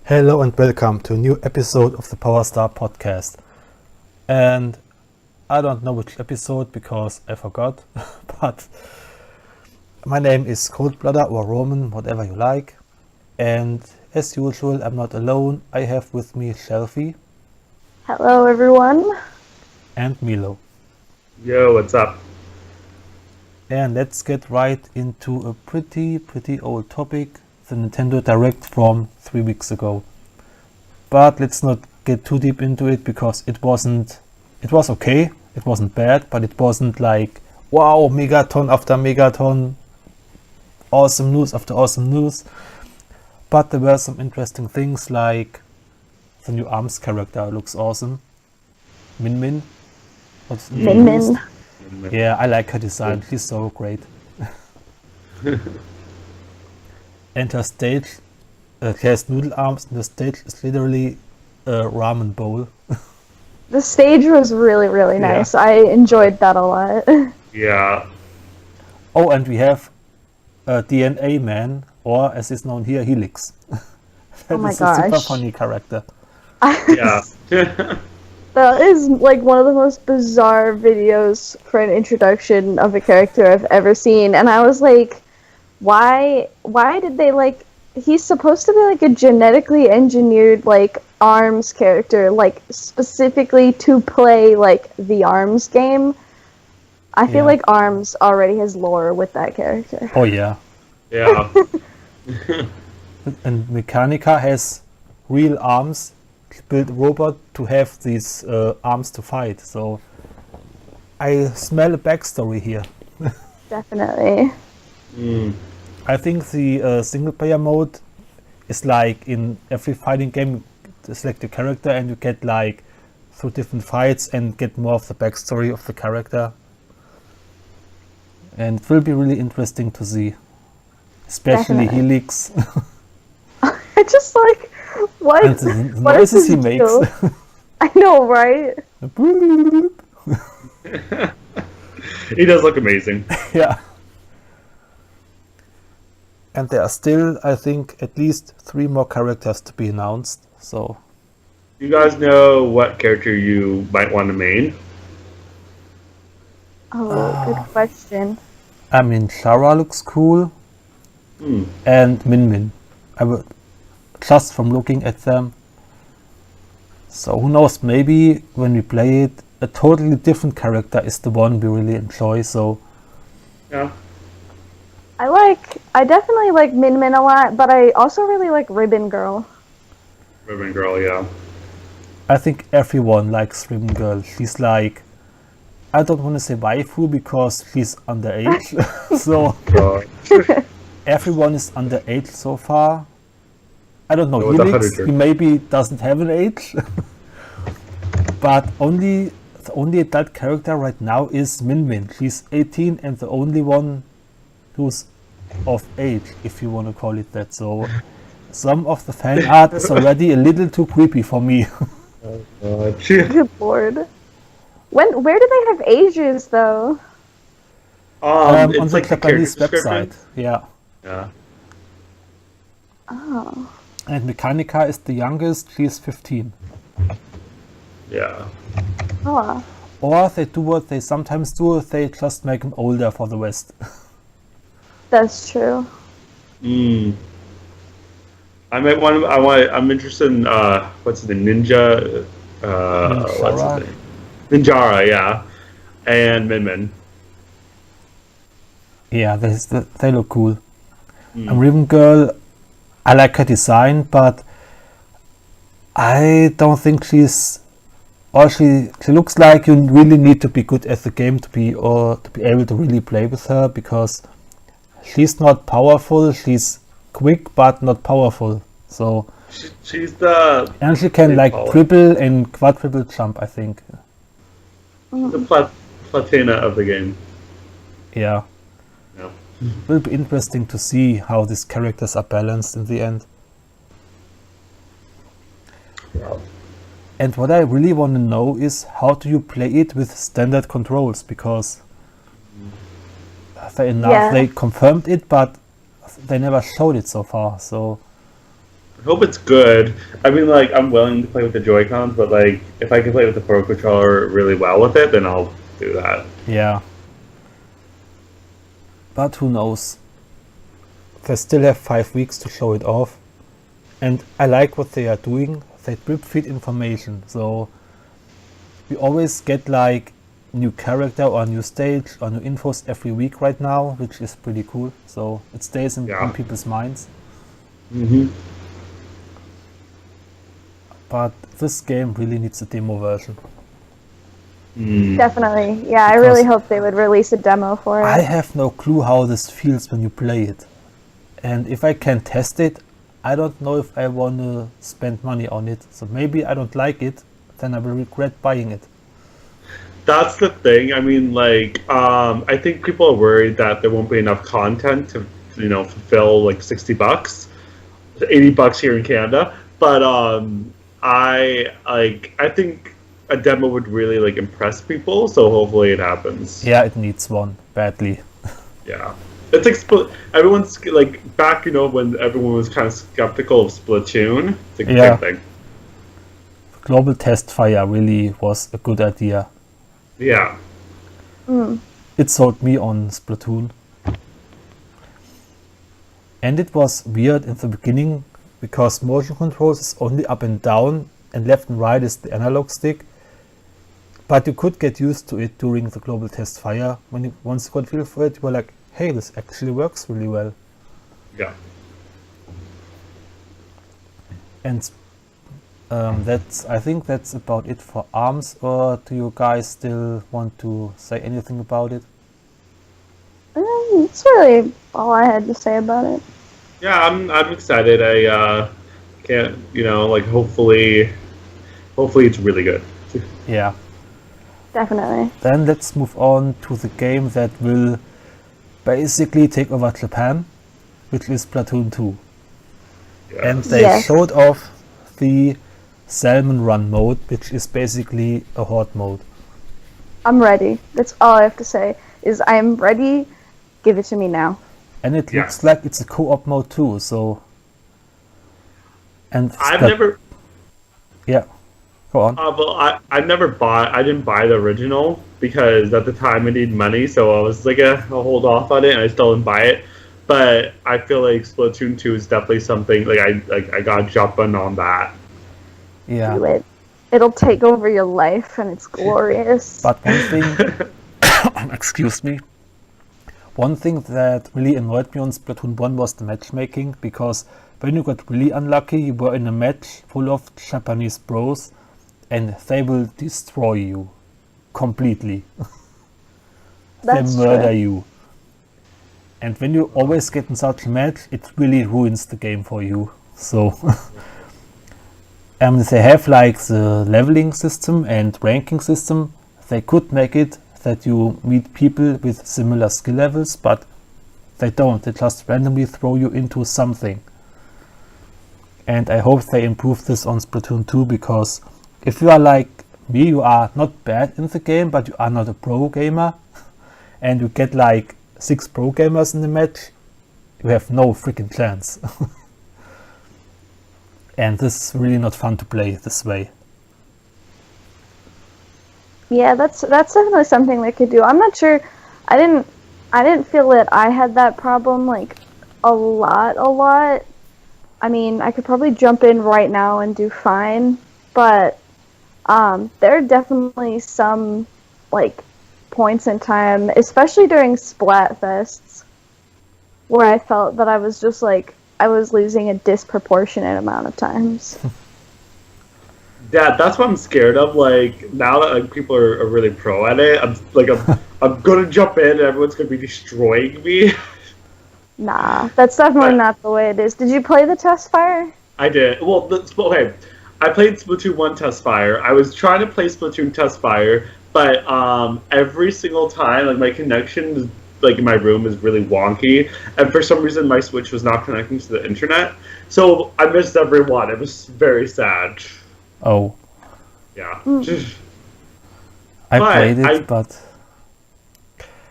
Hello and welcome to a new episode of the Power Star podcast. And I don't know which episode because I forgot, but my name is Coldbloodder or Roman, whatever you like. And as usual, I'm not alone. I have with me Shelfy Hello, everyone. and Meelow. Yo, what's up? And let's get right into a pretty old topic, the Nintendo Direct from 3 weeks ago. But let's not get too deep into it because it was okay, it wasn't bad, but it wasn't like, wow, megaton after megaton, awesome news after awesome news. But there were some interesting things like the new ARMS character looks awesome. Min Min. What's Min Min. Yeah, I like her design. She's so great. And her stage, she has noodle arms, and the stage is literally a ramen bowl. The stage was really nice. I enjoyed that a lot. Yeah. Oh, and we have a DNA man, or as is known here, Helix. That my is a super gosh. funny character. Yeah. That is like one of the most bizarre videos for an introduction of a character I've ever seen. And I was like, why did they like, he's supposed to be like a genetically engineered like ARMS character, like specifically to play like the ARMS game. I feel Yeah. like ARMS already has lore with that character. Oh yeah. Yeah. And Mechanica has real arms, built robot to have these arms to fight. So I smell a backstory here. Definitely. I think the single player mode is like in every fighting game, you select a character and you get like through different fights and get more of the backstory of the character. And it will be really interesting to see. Especially Definitely. Helix I just like, what? and the What is noises he his makes. deal? I know, right? He does look amazing. Yeah. And there are still, I think, at least 3 more characters to be announced. So You guys know what character you might want to main? Oh, good question. I mean, Shara looks cool, and Min Min. I would just from looking at them. So who knows? Maybe when we play it, a totally different character is the one we really enjoy. So Yeah. I definitely like Min Min a lot, but I also really like Ribbon Girl. Ribbon Girl, yeah. I think everyone likes Ribbon Girl. She's like, I don't want to say waifu because she's underage. So God. everyone is underage so far. I don't know, Oh, it's Helix, 100. he maybe doesn't have an age. But the only adult character right now is Min Min. She's 18 and the only one who's of age, if you want to call it that. So some of the fan art is already a little too creepy for me. Good lord. Where do they have ages though? On It's the like the character Japanese website. description. Yeah. Yeah. Oh. And Mechanica is the youngest, she's 15. Yeah. Oh. Or they do what they sometimes do, they just make them older for the West. That's true. I'm interested in what's the ninja what's Ninjara? his name? Ninjara, yeah. And Min Min. Yeah, they look cool. And Ribbon Girl, I like her design, but I don't think she's. Or she looks like you really need to be good at the game to be able to really play with her, because she's not powerful. She's quick but not powerful. So She's the and she can they like call it. triple and quadruple jump, I think. platina of the game. Yeah. Yeah. It will be interesting to see how these characters are balanced in the end. Yeah. And what I really want to know is how do you play it with standard controls, because fair enough, Yeah. they confirmed it, but they never showed it so far. So I hope it's good. I mean, like, I'm willing to play with the Joy-Cons, but, like, if I can play with the Pro Controller really well with it, then I'll do that. Yeah. But who knows? They still have 5 weeks to show it off. And I like what they are doing. They drip feed information. So we always get like new character or new stage or new infos every week right now, which is pretty cool. So it stays in people's minds. Mm-hmm. But this game really needs a demo version. Definitely. Yeah, I really hope they would release a demo for it. I have no clue how this feels when you play it. And if I can test it, I don't know if I want to spend money on it. So maybe I don't like it, then I will regret buying it. That's the thing. I mean, like, I think people are worried that there won't be enough content to, fulfill like $60, $80 here in Canada. But I think a demo would really like impress people. So hopefully it happens. Yeah, it needs one badly. Yeah. It's like everyone's like back, when everyone was kind of skeptical of Splatoon. It's like the same thing. Global test fire really was a good idea. Yeah. It sold me on Splatoon. And it was weird in the beginning because motion controls is only up and down and left and right is the analog stick. But you could get used to it during the global test fire. Once you got feel for it, you were like, hey, this actually works really well. Yeah. And I think that's about it for ARMS, or do you guys still want to say anything about it? That's really all I had to say about it. Yeah, I'm excited. I can't, hopefully it's really good. Yeah. Definitely. Then let's move on to the game that will basically take over Japan, which is Splatoon 2. Yes. And they showed off the Salmon Run mode, which is basically a horde mode. I'm ready. That's all I have to say, is I am ready. Give it to me now. And it looks like it's a co-op mode too, so... And Yeah, go on. Well, I didn't buy the original because at the time I needed money, so I was like, I'll hold off on it, and I still didn't buy it. But I feel like Splatoon 2 is definitely something, I got jumping on that. Yeah. Do it. It'll take over your life, and it's glorious. But one thing... excuse me. One thing that really annoyed me on Splatoon 1 was the matchmaking, because when you got really unlucky, you were in a match full of Japanese bros, and they will destroy you completely. They murder you. And when you always get in such a match, it really ruins the game for you. So they have like the leveling system and ranking system. They could make it that you meet people with similar skill levels, but they don't. They just randomly throw you into something. And I hope they improve this on Splatoon 2, because if you are like me, you are not bad in the game, but you are not a pro gamer, and you get like 6 pro gamers in the match, you have no freaking chance. And this is really not fun to play this way. Yeah, that's definitely something they could do. I'm not sure. I didn't feel that I had that problem like a lot. I mean, I could probably jump in right now and do fine, but there are definitely some like points in time, especially during Splatfests, where I felt that I was just like I was losing a disproportionate amount of times. Yeah, that's what I'm scared of. Like, now that people are really pro at it, I'm gonna jump in and everyone's gonna be destroying me. Nah, that's definitely not the way it is. Did you play the test fire? I did. Well, okay. I played Splatoon 1 Test Fire. I was trying to play Splatoon Test Fire, but every single time, like, my connection, like, in my room is really wonky, and for some reason my Switch was not connecting to the internet, so I missed every one. It was very sad. Oh. Yeah. I played it, but...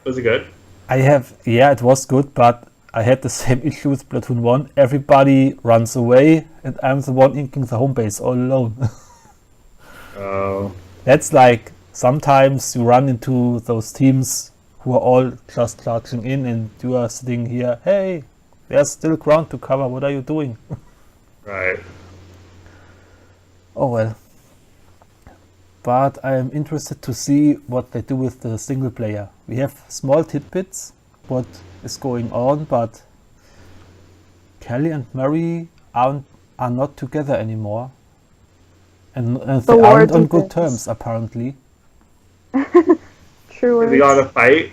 Was it good? it was good, but I had the same issue with Splatoon 1. Everybody runs away, and I'm the one inking the home base all alone. Oh. That's like, sometimes you run into those teams who are all just charging in, and you are sitting here, hey, there's still ground to cover, what are you doing? Right. Oh well. But I am interested to see what they do with the single player. We have small tidbits, what is going on, but Kelly and Mary are not together anymore. And they aren't on good terms, apparently. True Is he on a words. fight?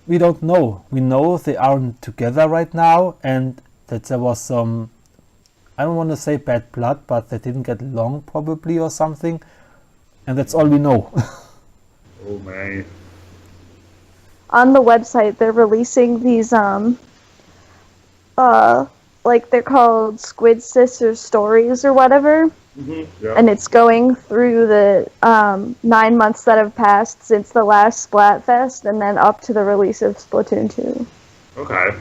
We don't know. We know they aren't together right now, and that there was some, I don't want to say bad blood, but they didn't get along probably or something. And that's all we know. Oh man. On the website, they're releasing these like they're called Squid Sisters stories or whatever, Yeah. and it's going through the 9 months that have passed since the last Splatfest, and then up to the release of Splatoon 2. Okay.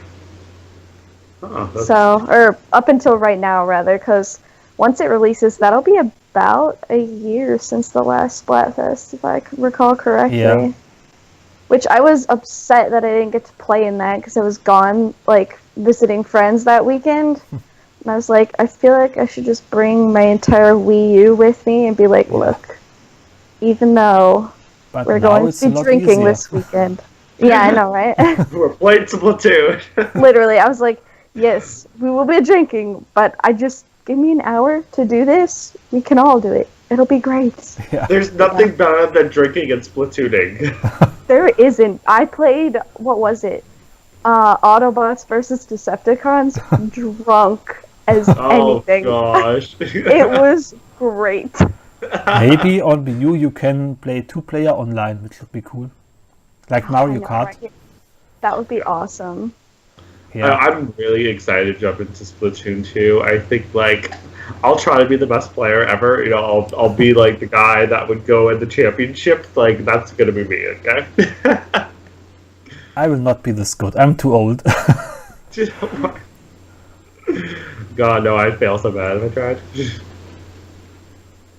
Oh, that's, So, or up until right now, rather, because once it releases, that'll be about a year since the last Splatfest, if I recall correctly. Yeah. Which I was upset that I didn't get to play in that because I was gone, like, visiting friends that weekend. And I was like, I feel like I should just bring my entire Wii U with me and be like, look, even though But we're now going it's to a be lot drinking easier. this weekend. Yeah, I know, right? we're playing Splatoon. Literally, I was like, yes, we will be drinking, but I just, give me an hour to do this. We can all do it. It'll be great. Yeah. There's nothing better than drinking and splatooning. There isn't. I played, what was it? Autobots versus Decepticons, drunk as Oh anything. gosh. It was great. Maybe on Wii U you can play 2-player online, which would be cool. Like Mario I know, Kart. right? That would be awesome. Yeah. I'm really excited to jump into Splatoon 2. I think like I'll try to be the best player ever. You know, I'll be like the guy that would go in the championship. Like that's gonna be me, okay? I will not be this good. I'm too old. God, no, I'd fail so bad if I tried.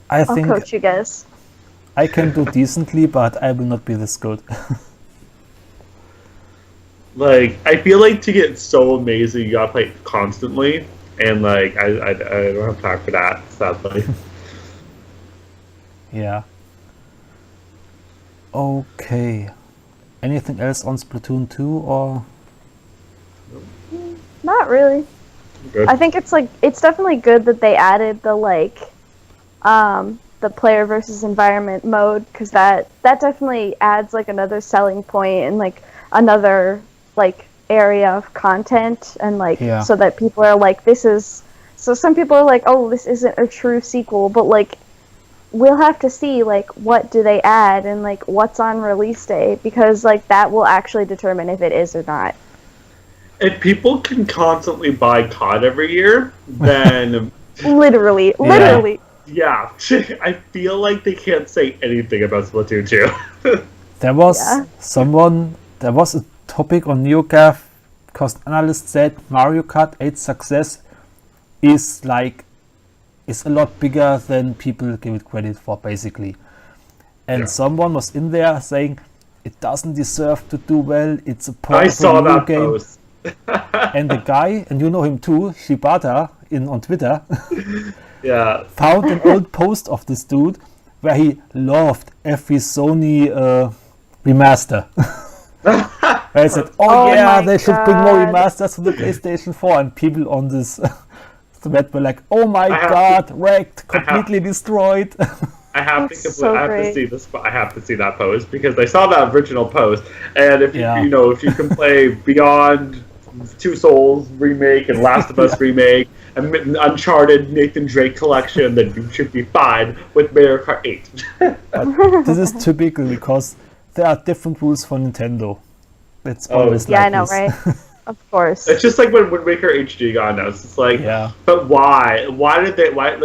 I I'll think coach you guys. I can do decently, but I will not be this good. Like, I feel like to get so amazing, you gotta play it constantly, and like, I don't have time for that, sadly. Yeah. Okay. Anything else on Splatoon 2 or? Not really. Good. I think it's definitely good that they added the player versus environment mode, because that definitely adds like another selling point and like another like area of content, and like Yeah. so that people are like, this is, so some people are like, oh, this isn't a true sequel, but like we'll have to see like what do they add and like what's on release day, because like that will actually determine if it is or not. If people can constantly buy COD every year, then Literally. yeah, I feel like they can't say anything about Splatoon 2. There was Yeah. there was a topic on NeoGAF because analysts said Mario Kart 8's success is a lot bigger than people give it credit for, basically. And Yeah. someone was in there saying it doesn't deserve to do well. It's a I saw portable new that game. post. And the guy, and you know him too, Shibata, on Twitter, Yeah. found an old post of this dude where he loved every Sony remaster. Where he said, Oh yeah, my they should bring more God. remasters to the PlayStation 4. And people on this thread were like, oh my I have god, wrecked, I have- completely destroyed. I have That's to so I have to great. see this. I have to see that post because I saw that original post, and if Yeah. you know if you can play Beyond Two Souls remake and Last of Us remake and Uncharted Nathan Drake collection, then you should be fine with Mario Kart 8. This is typical because there are different rules for Nintendo. It's Oh. always Yeah, like I know, this. right? Of course. It's just like when Wind Waker HD got announced. It's like, Yeah. but why? Why did they? Why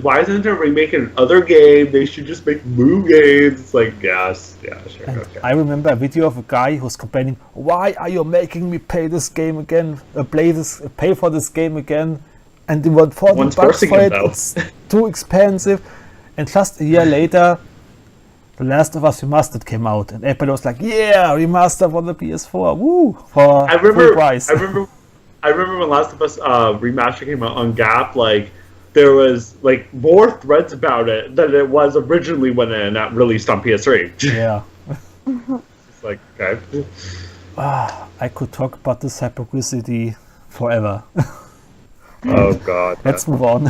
why isn't there remaking another game? They should just make Moo games. It's like, yes, yeah, sure, And okay. I remember a video of a guy who's complaining, "Why are you making me pay this game again? Pay for this game again? And they want 40 One's bucks forcing for him, it. though. It's too expensive." And just a year later, The Last of Us Remastered came out, and everybody was like, "Yeah, remaster for the PS4, woo!" For full price. I remember when Last of Us remaster came out on Gap. Like, there was like more threads about it than it was originally when it released on PS3. Yeah. It's like, okay. I could talk about this hypocrisy forever. Oh God. Let's move on.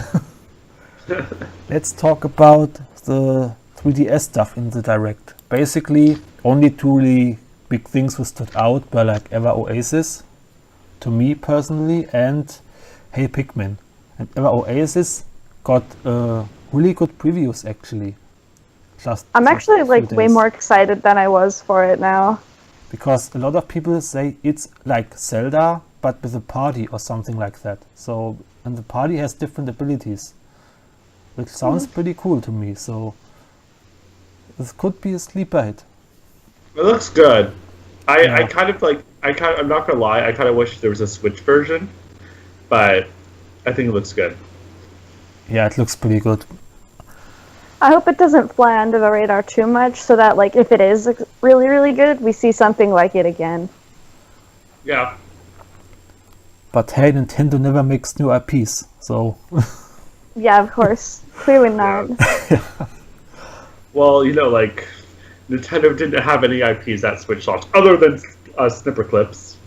Let's talk about the 3DS stuff in the Direct. Basically, only two really big things were stood out were like Ever Oasis, to me personally, and Hey Pikmin. And Ever Oasis got really good previews actually. I'm actually a few like way days. more excited than I was for it now. Because a lot of people say it's like Zelda, but with a party or something like that. So, and the party has different abilities, which sounds pretty cool to me. So, this could be a sleeper hit. It looks good. Yeah. I'm not gonna lie, I kind of wish there was a Switch version, but I think it looks good. Yeah, it looks pretty good. I hope it doesn't fly under the radar too much, so that like if it is like, really really good, we see something like it again. Yeah. But hey, Nintendo never makes new IPs, so Yeah, of course. Clearly not. Well, like Nintendo didn't have any IPs at Switch launch other than snipper clips.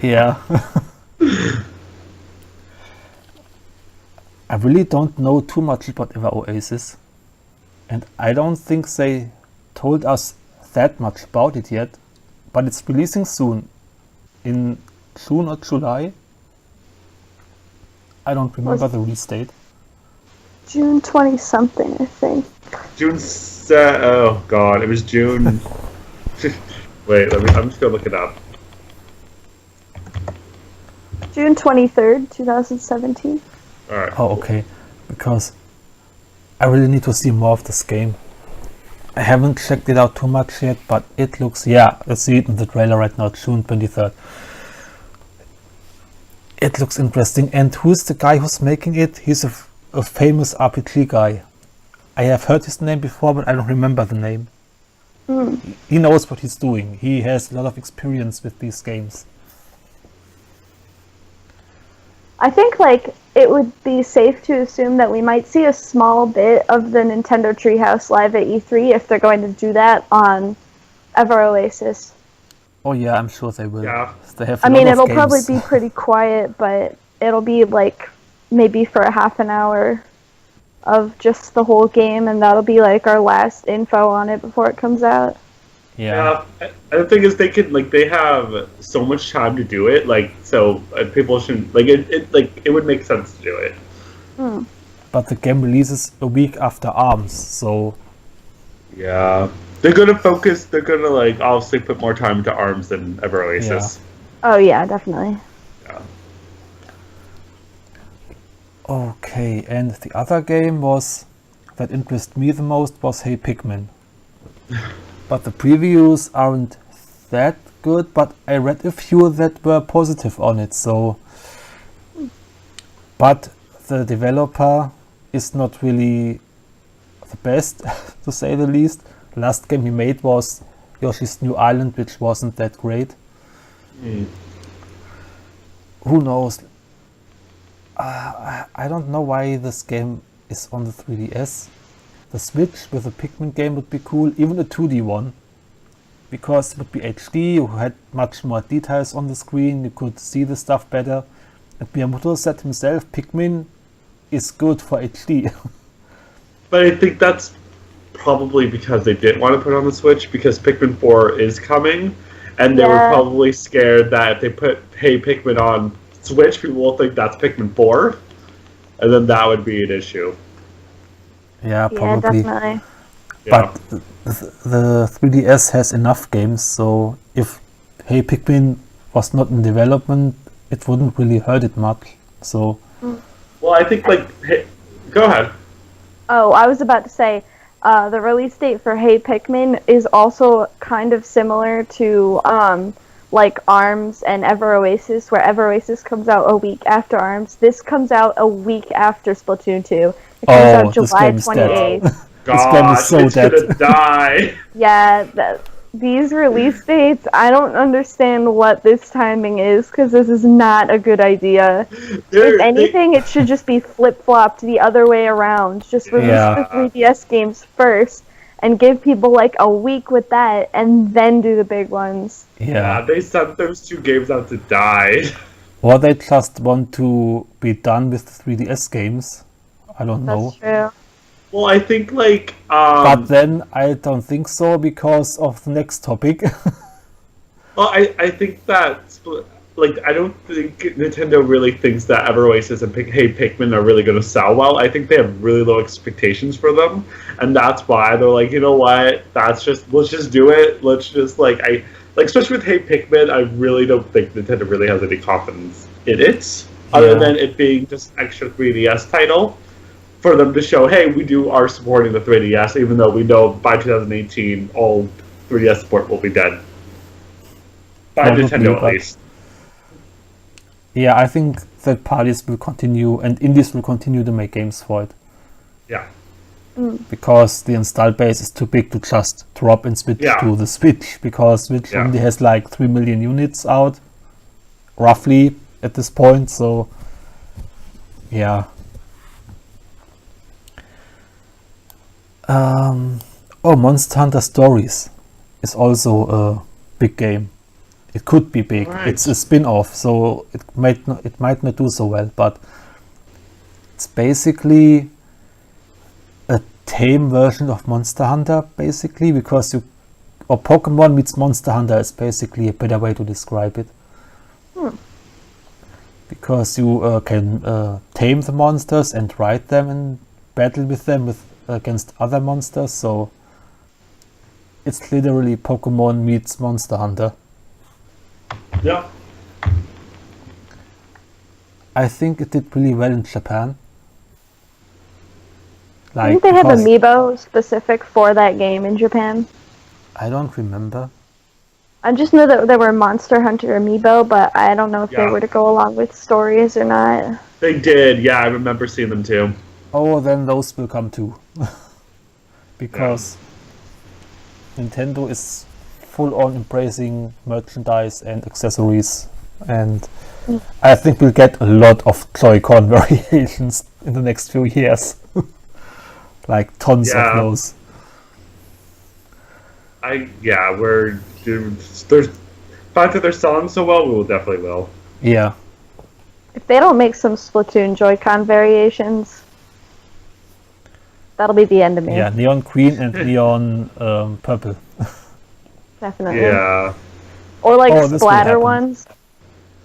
yeah. I really don't know too much about Ever Oasis, and I don't think they told us that much about it yet, but it's releasing soon, in June or July. I don't remember the release date. June 20 something, I think. Oh God, it was June. Wait, I'm just gonna look it up. June 23rd, 2017. All right. Oh, okay, because I really need to see more of this game. I haven't checked it out too much yet, but it looks, yeah, I see it in the trailer right now, June 23rd. It looks interesting. And who's the guy who's making it? He's a famous RPG guy. I have heard his name before, but I don't remember the name. He knows what he's doing. He has a lot of experience with these games. I think like it would be safe to assume that we might see a small bit of the Nintendo Treehouse live at E3 if they're going to do that on Ever Oasis. Oh yeah, I'm sure they will. Yeah. They have I a mean, lot of it'll games. probably be pretty quiet, but it'll be like maybe for a half an hour of just the whole game, and that'll be like our last info on it before it comes out. Yeah. And the thing is, they have so much time to do it. So people shouldn't it would make sense to do it. But the game releases a week after ARMS, so Yeah. They're gonna focus. They're gonna obviously put more time into ARMS than Ever Oasis. Oh yeah, definitely. Yeah. okay. And the other game that interested me the most was Hey Pikmin. But the previews aren't that good, but I read a few that were positive on it, so. But the developer is not really the best, to say the least. The last game he made was Yoshi's New Island, which wasn't that great. Who knows? I don't know why this game is on the 3DS. The Switch with a Pikmin game would be cool, even a 2D one, because it would be HD, you had much more details on the screen, you could see the stuff better. And Miyamoto said himself, Pikmin is good for HD. But I think that's probably because they didn't want to put it on the Switch, because Pikmin 4 is coming, and they were Yeah. probably scared that if they put Hey Pikmin on Switch, people will think that's Pikmin 4, and then that would be an issue. Yeah, Yeah, probably. definitely. Yeah. But the 3DS has enough games, so if Hey Pikmin was not in development, it wouldn't really hurt it much. So Well, I think hey, go ahead. Oh, I was about to say, the release date for Hey Pikmin is also kind of similar to like ARMS and Ever Oasis, where Ever Oasis comes out a week after ARMS. This comes out a week after Splatoon 2. It comes out this July game is dead. 28th. This game is Gosh, so it's dead. gonna die. Yeah, these release dates, I don't understand what this timing is, because this is not a good idea. If anything, it should just be flip-flopped the other way around. Just release the 3DS games first, and give people like a week with that, and then do the big ones. Yeah, they sent those two games out to die. Or they just want to be done with the 3DS games. I don't know. That's true. Well, I think like But then I don't think so because of the next topic. well, I think that like I don't think Nintendo really thinks that Ever Oasis and Hey Pikmin are really going to sell well. I think they have really low expectations for them, and that's why they're like, you know what? Let's just do it. Let's just like especially with Hey Pikmin, I really don't think Nintendo really has any confidence in it, other than it being just extra 3DS title. For them to show, hey, we are supporting the 3DS, even though we know by 2018 all 3DS support will be dead. By Nintendo, at least. Yeah, I think that parties will continue and indies will continue to make games for it. Yeah. Because the install base is too big to just drop and switch to the Switch, because Switch only has like 3 million units out, roughly, at this point, so yeah. Monster Hunter Stories is also a big game. It could be big. Right. It's a spin-off, so it might not do so well, but it's basically a tame version of Monster Hunter, basically, because Pokemon meets Monster Hunter is basically a better way to describe it. Because you can tame the monsters and ride them and battle with them against other monsters, so it's literally Pokemon meets Monster Hunter. Yeah. I think it did really well in Japan. Didn't they have amiibo specific for that game in Japan? I don't remember. I just know that there were Monster Hunter amiibo, but I don't know if they were to go along with stories or not. They did, yeah, I remember seeing them too. Oh, then those will come too. Because Nintendo is full on embracing merchandise and accessories, and I think we'll get a lot of Joy-Con variations in the next few years. Like tons of those. There's fact that they're selling so well, we will definitely will. Yeah. If they don't make some Splatoon Joy-Con variations, that'll be the end of me. Yeah, neon green and neon purple. Definitely. Yeah. Or like splatter ones.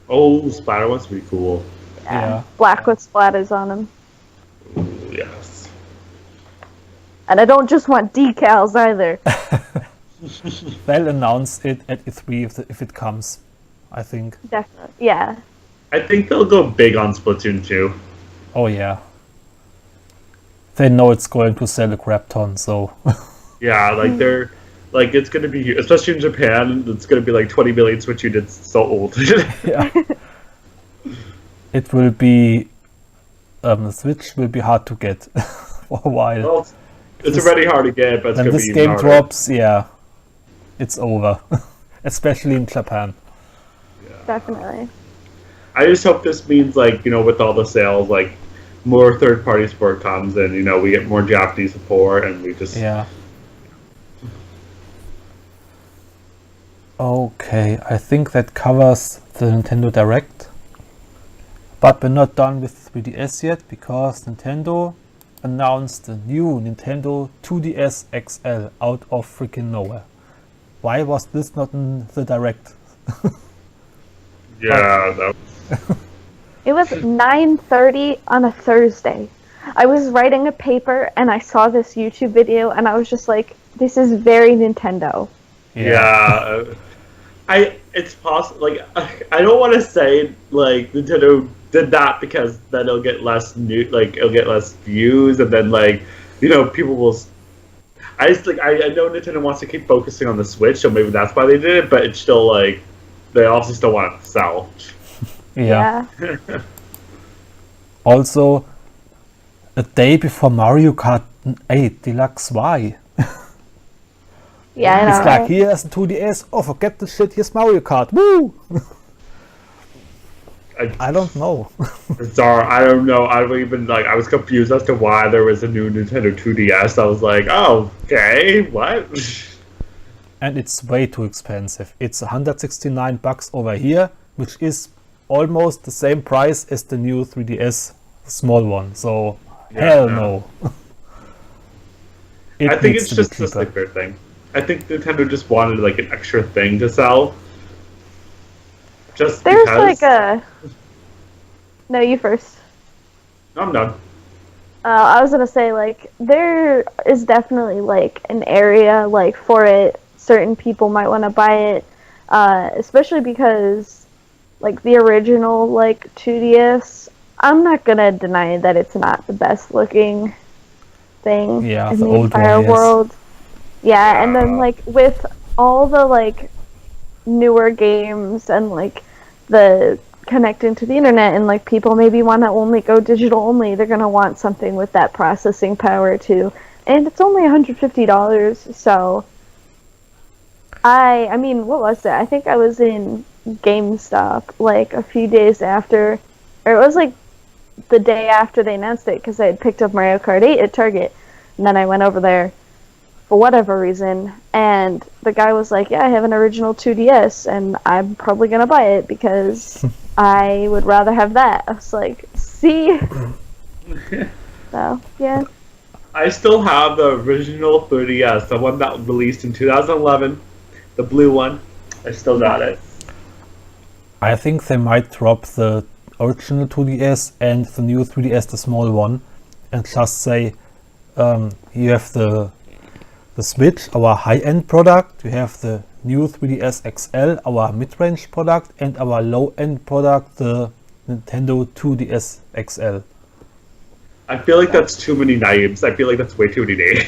Oh, splatter ones would be cool. Yeah. Black with splatters on them. Ooh, yes. And I don't just want decals either. They'll announce it at E3 if it comes, I think. Definitely, yeah. I think they'll go big on Splatoon 2. Oh yeah. They know it's going to sell a crap ton, so... Yeah, they're... it's gonna be... Especially in Japan, it's gonna be like 20 million Switch units so old. Yeah. It will be... the Switch will be hard to get for a while. Well, it's already hard to get, but it's gonna be when this game drops, it's over. Especially in Japan. Yeah. Definitely. I just hope this means, with all the sales, more third-party support comes, and, we get more Japanese support, and we just... Yeah. Okay, I think that covers the Nintendo Direct. But we're not done with 3DS yet, because Nintendo announced the new Nintendo 2DS XL out of freaking nowhere. Why was this not in the Direct? Yeah, It was 9:30 on a Thursday. I was writing a paper and I saw this YouTube video and I was just like, this is very Nintendo. Yeah. it's possible. Like, I don't want to say like Nintendo did that because then it'll get less it'll get less views, and then like people will. I just like I know Nintendo wants to keep focusing on the Switch, so maybe that's why they did it. But it's still like they also still want it to sell. Yeah. Also, a day before Mario Kart 8 Deluxe Y. Yeah, I know, It's like, right? here's a 2DS. Oh, forget the shit. Here's Mario Kart. Woo! I don't know. Bizarre. I don't know. I don't even like. I was confused as to why there was a new Nintendo 2DS. I was like, oh, okay, what? And it's way too expensive. It's $169 over here, which is almost the same price as the new 3DS small one. So hell no. It I think needs it's to be just a cheaper. sticker thing. I think Nintendo just wanted like an extra thing to sell. Just There's because. like a. No, you first. I'm done. I was gonna say, like, there is definitely like an area like for it. Certain people might want to buy it, especially because like the original like 2DS. I'm not gonna deny that it's not the best looking thing Yeah, in the the old entire one, yes. world. Yeah, and then like with all the like newer games and like the connecting to the internet and like people maybe want to only go digital only, they're gonna want something with that processing power too. And it's only $150, so I mean, what was it? I think I was in GameStop like a few days after, or it was like the day after they announced it because I had picked up Mario Kart 8 at Target, and then I went over there for whatever reason, and the guy was like, yeah, I have an original 2DS, and I'm probably gonna buy it because I would rather have that. I was like, see? So, yeah. I still have the original 3DS, the one that released in 2011, the blue one. I still got it. I think they might drop the original 2DS and the new 3DS, the small one, and just say, you have the Switch, our high-end product, you have the new 3DS XL, our mid-range product, and our low-end product, the Nintendo 2DS XL. I feel like that's too many names. I feel like that's way too many names.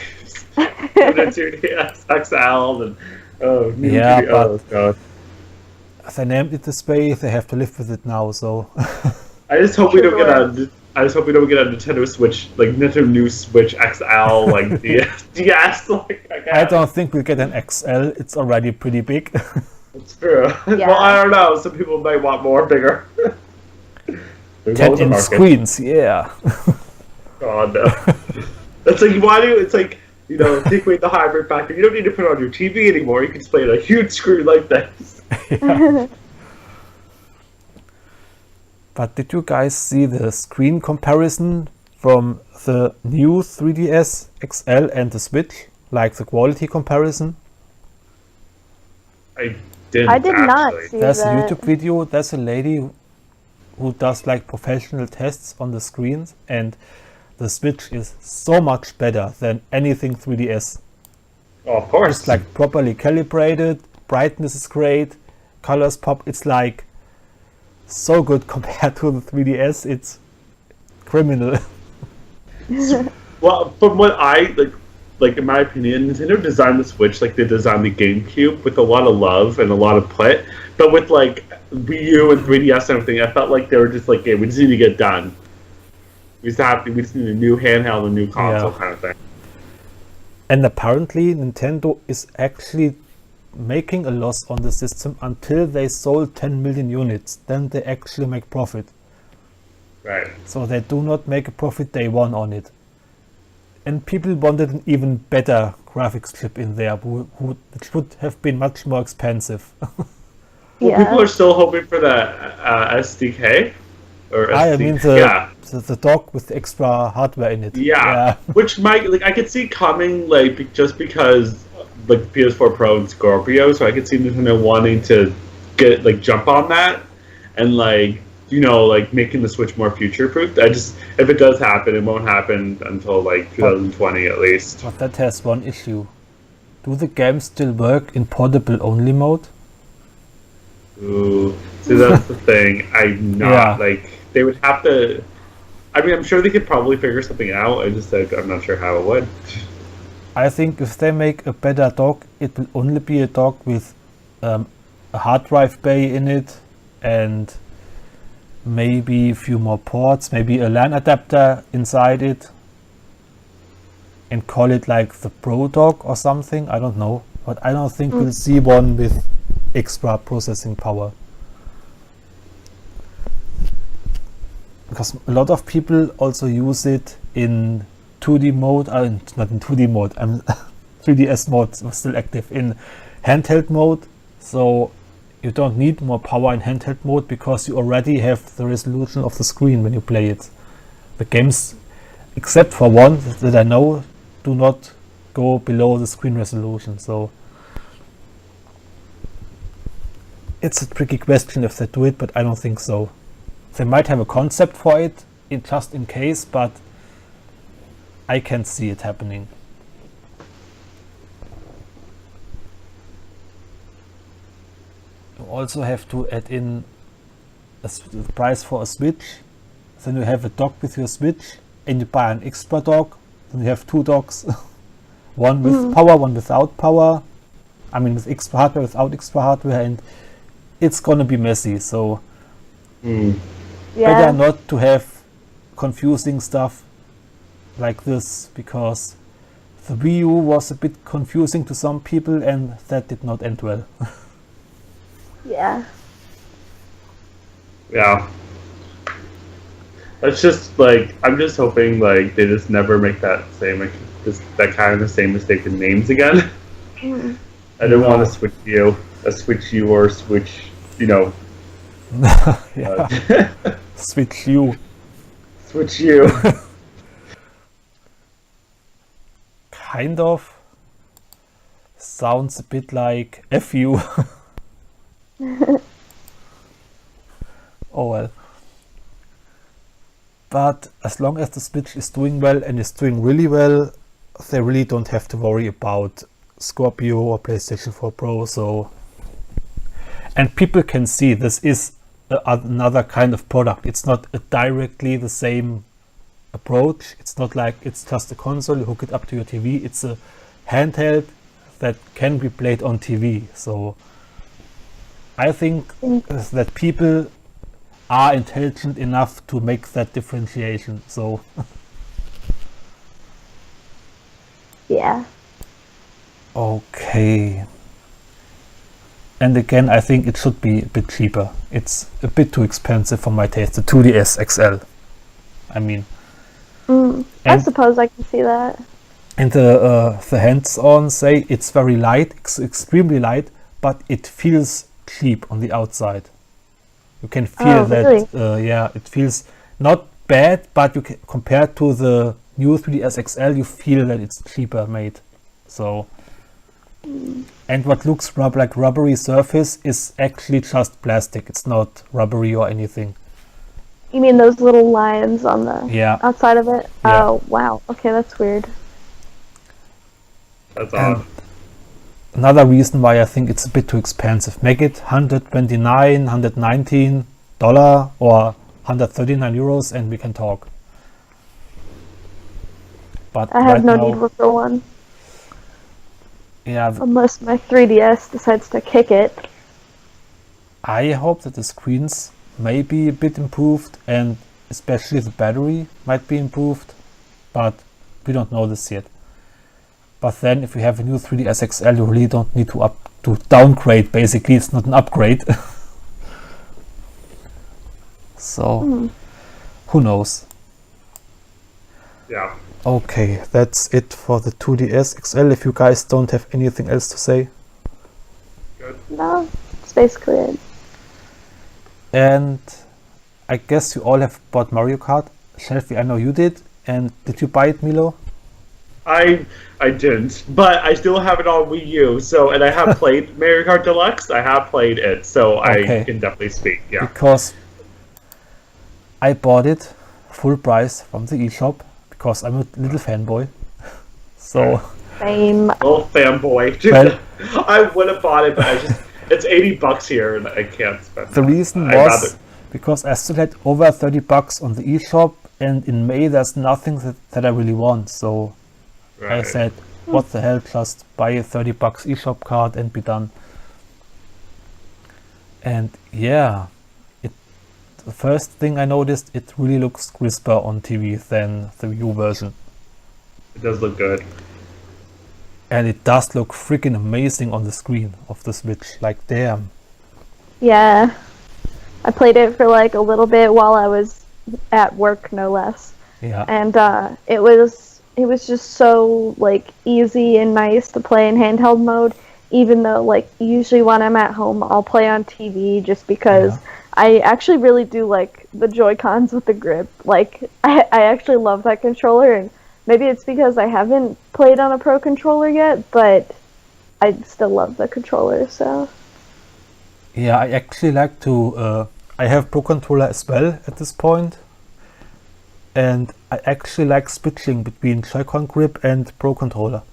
The 2DS XL and new Yeah, 2DS. but Oh god. they named it this way, they have to live with it now, so... I just hope we don't get a. I just hope we don't get a Nintendo Switch, like Nintendo new Switch XL, like DS. Like I don't think we'll get an XL, it's already pretty big. It's true. Yeah. Well, I don't know. Some people might want more bigger. There's always a 10-inch market. screens, yeah. God no. It's like why do it's like take away the hybrid factor. You don't need to put it on your TV anymore. You can just play it on a huge screen like this. Yeah. But did you guys see the screen comparison from the new 3DS XL and the Switch? Like the quality comparison? I didn't. I did not actually. see There's a that. YouTube video, there's a lady who does like professional tests on the screens, and the Switch is so much better than anything 3DS. Oh, of course. It's like properly calibrated, brightness is great, colors pop, it's like so good compared to the 3DS, it's criminal. Well, from what I like in my opinion, Nintendo designed the Switch like they designed the GameCube with a lot of love and a lot of put. But with like Wii U and 3DS and everything, I felt like they were just like, hey, we just need to get done. We just need a new handheld, a new console kind of thing. And apparently Nintendo is actually making a loss on the system until they sold 10 million units. Then they actually make profit. Right. So they do not make a profit day one on it. And people wanted an even better graphics chip in there, which should have been much more expensive. Well, Yeah. people are still hoping for the SDK. Or I SD. mean Yeah. the dock with the extra hardware in it. Yeah. Which might I could see coming just because like PS4 Pro and Scorpio, so I could see Nintendo wanting to get jump on that and making the Switch more future proof. If it does happen, it won't happen until 2020 at least. But that has one issue. Do the games still work in portable only mode? Ooh, see, that's the thing. I'm not Yeah. like they would have to. I mean, I'm sure they could probably figure something out. I just like I'm not sure how it would. I think if they make a better dock, it will only be a dock with a hard drive bay in it and maybe a few more ports, maybe a LAN adapter inside it, and call it like the Pro dock or something. I don't know, but I don't think we'll see one with extra processing power. Because a lot of people also use it in 2D mode, not in 2D mode, 3DS mode was still active, in handheld mode. So you don't need more power in handheld mode because you already have the resolution of the screen when you play it. The games, except for one that I know, do not go below the screen resolution. So it's a tricky question if they do it, but I don't think so. They might have a concept for it, just in case, but I can't see it happening. You also have to add in the price for a Switch. Then you have a dock with your Switch, and you buy an extra dock. Then you have two docks, one with power, one without power. I mean, with extra hardware, without extra hardware, and it's gonna be messy. So better not to have confusing stuff like this, because the Wii U was a bit confusing to some people and that did not end well. Yeah. Yeah. It's just like I'm just hoping like they just never make that same like that kind of the same mistake in names again. I don't want to switch you, or switch, Yeah. Switch U. Switch you. Kind of sounds a bit like FU. Oh well. But as long as the Switch is doing well and is doing really well, they really don't have to worry about Scorpio or PlayStation 4 Pro. So, and people can see this is another kind of product. It's not directly the same approach. It's not like it's just a console, you hook it up to your TV. It's a handheld that can be played on TV. So I think that people are intelligent enough to make that differentiation. So Yeah. okay. And again, I think it should be a bit cheaper. It's a bit too expensive for my taste. The 2DS XL. I mean, I And- suppose I can see that. and the hands-on say it's very light, extremely light, but it feels cheap on the outside. You can feel Oh, that. really? Yeah, it feels not bad, but you can, compared to the new 3DS XL, you feel that it's cheaper made. So, and what looks like rubbery surface is actually just plastic. It's not rubbery or anything. You mean those little lines on the Yeah. outside of it? Yeah. Oh, wow. Okay, that's weird. That's And odd. another reason why I think it's a bit too expensive. Make it $129, $119 or €139 and we can talk. But I have right no now, need for one, yeah, unless my 3DS decides to kick it. I hope that the screens may be a bit improved and especially the battery might be improved, but we don't know this yet. But then if you have a new 3DS XL, you really don't need to downgrade. Basically, it's not an upgrade. So, who knows? Yeah. Okay, that's it for the 2DS XL. If you guys don't have anything else to say. Good. No, it's basically it. And I guess you all have bought Mario Kart. Shelfy, I know you did. And did you buy it, Meelow? I didn't, but I still have it on Wii U. So, and I have played Mario Kart Deluxe. I have played it, so Okay. I can definitely speak. Yeah. Because I bought it full price from the eShop because I'm a little fanboy. So Same. Little fanboy. Well- I would have bought it, but It's $80 here, and I can't spend. The reason was because I still had over $30 on the eShop, and in May there's nothing that I really want. So I said, what the hell, just buy a $30 eShop card and be done. And yeah, the first thing I noticed, it really looks crisper on TV than the Wii U version. It does look good. And it does look freaking amazing on the screen of the Switch. Like, damn. Yeah. I played it for like a little bit while I was at work, no less. Yeah. And it was just so like easy and nice to play in handheld mode, even though like usually when I'm at home I'll play on TV just because I actually really do like the Joy-Cons with the grip. Like I actually love that controller, and maybe it's because I haven't played on a Pro controller yet, but I still love the controller, so. Yeah, I actually like to, I have Pro controller as well at this point. And I actually like switching between Joy-Con grip and Pro controller.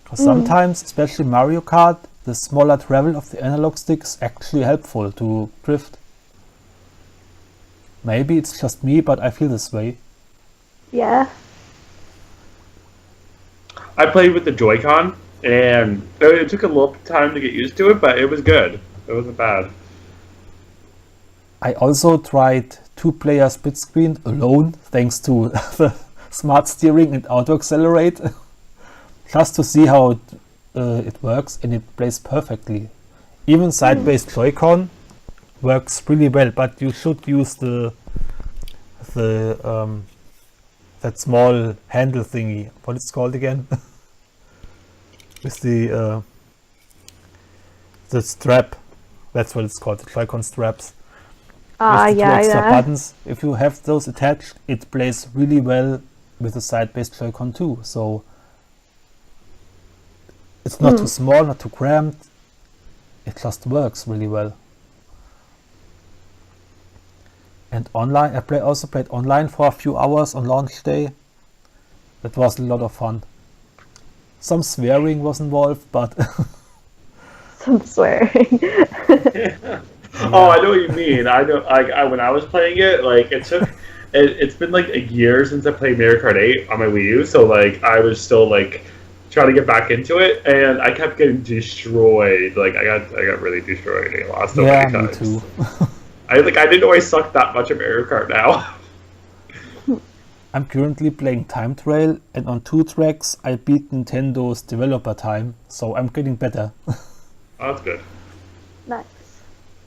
Because sometimes, especially Mario Kart, the smaller travel of the analog stick is actually helpful to drift. Maybe it's just me, but I feel this way. Yeah. I played with the Joy-Con, and it took a little time to get used to it, but it was good. It wasn't bad. I also tried 2-player split screen alone, thanks to the smart steering and auto accelerate, just to see how it works, and it plays perfectly. Even side-based Joy-Con works really well, but you should use that small handle thingy. What it's called again? With the strap. That's what it's called. The Joy-Con straps. With the two extra buttons. If you have those attached, it plays really well with the side-based Joy-Con too. So it's not too small, not too cramped. It just works really well. And online, I also played online for a few hours on launch day. That was a lot of fun. Some swearing was involved, but Some swearing. Oh, I know what you mean. I know. When I was playing it, like it took. It's been like a year since I played Mario Kart 8 on my Wii U, so like I was still like trying to get back into it, and I kept getting destroyed. Like I got really destroyed. I lost so many times. Me too. I didn't know I sucked that much at Mario Kart now. I'm currently playing Time Trail, and on 2 tracks I beat Nintendo's developer time, so I'm getting better. Oh, that's good. Nice.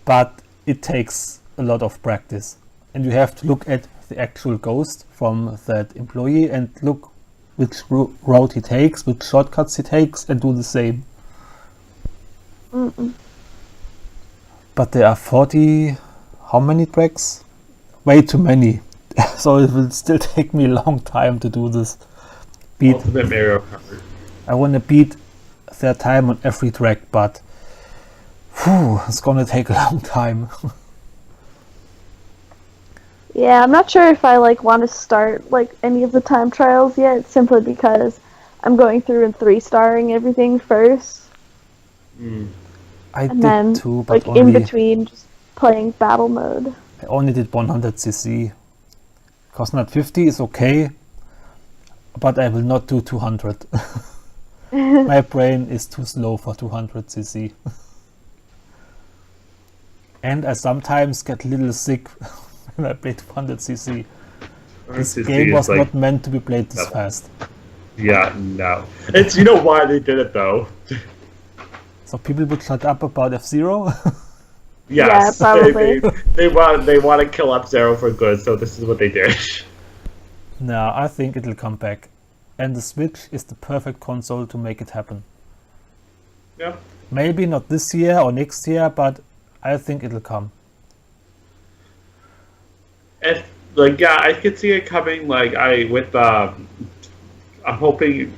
But it takes a lot of practice, and you have to look at the actual ghost from that employee and look which route he takes, which shortcuts he takes, and do the same. But there are 40, how many tracks? Way too many. So it will still take me a long time to do this. Ultimate Mario Kart. I want to beat their time on every track, but it's gonna take a long time. Yeah, I'm not sure if I like want to start like any of the time trials yet, simply because I'm going through and 3-starring everything first, I and did then too, but like only, in between just playing battle mode. I only did 100cc. Because 150 is okay, but I will not do 200. My brain is too slow for 200cc. And I sometimes get a little sick when I play 200cc. This game was not meant to be played this fast. Yeah, no. It's, you know why they did it though. So people would shut up about F-Zero? Yes, Yeah, probably. they want to kill F-Zero for good, so this is what they did. No, I think it'll come back. And the Switch is the perfect console to make it happen. Yeah. Maybe not this year or next year, but I think it'll come. I could see it coming. I'm hoping.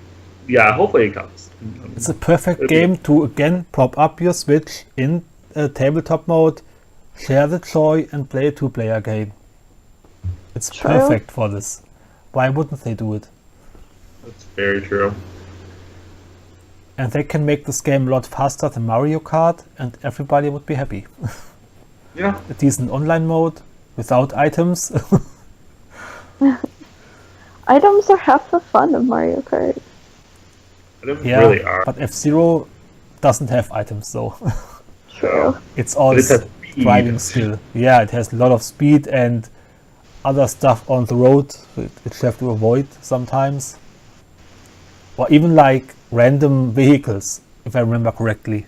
Yeah, hopefully it comes. It's a perfect game to again prop up your Switch in tabletop mode, share the joy, and play a 2-player game. It's perfect for this. Why wouldn't they do it? That's very true. And they can make this game a lot faster than Mario Kart, and everybody would be happy. Yeah. A decent online mode without items. Items are half the fun of Mario Kart. They Yeah, really are. but F-Zero doesn't have items, so True. it's all But it has speed. driving skill. Yeah, it has a lot of speed and other stuff on the road which you have to avoid sometimes. Or even like random vehicles, if I remember correctly.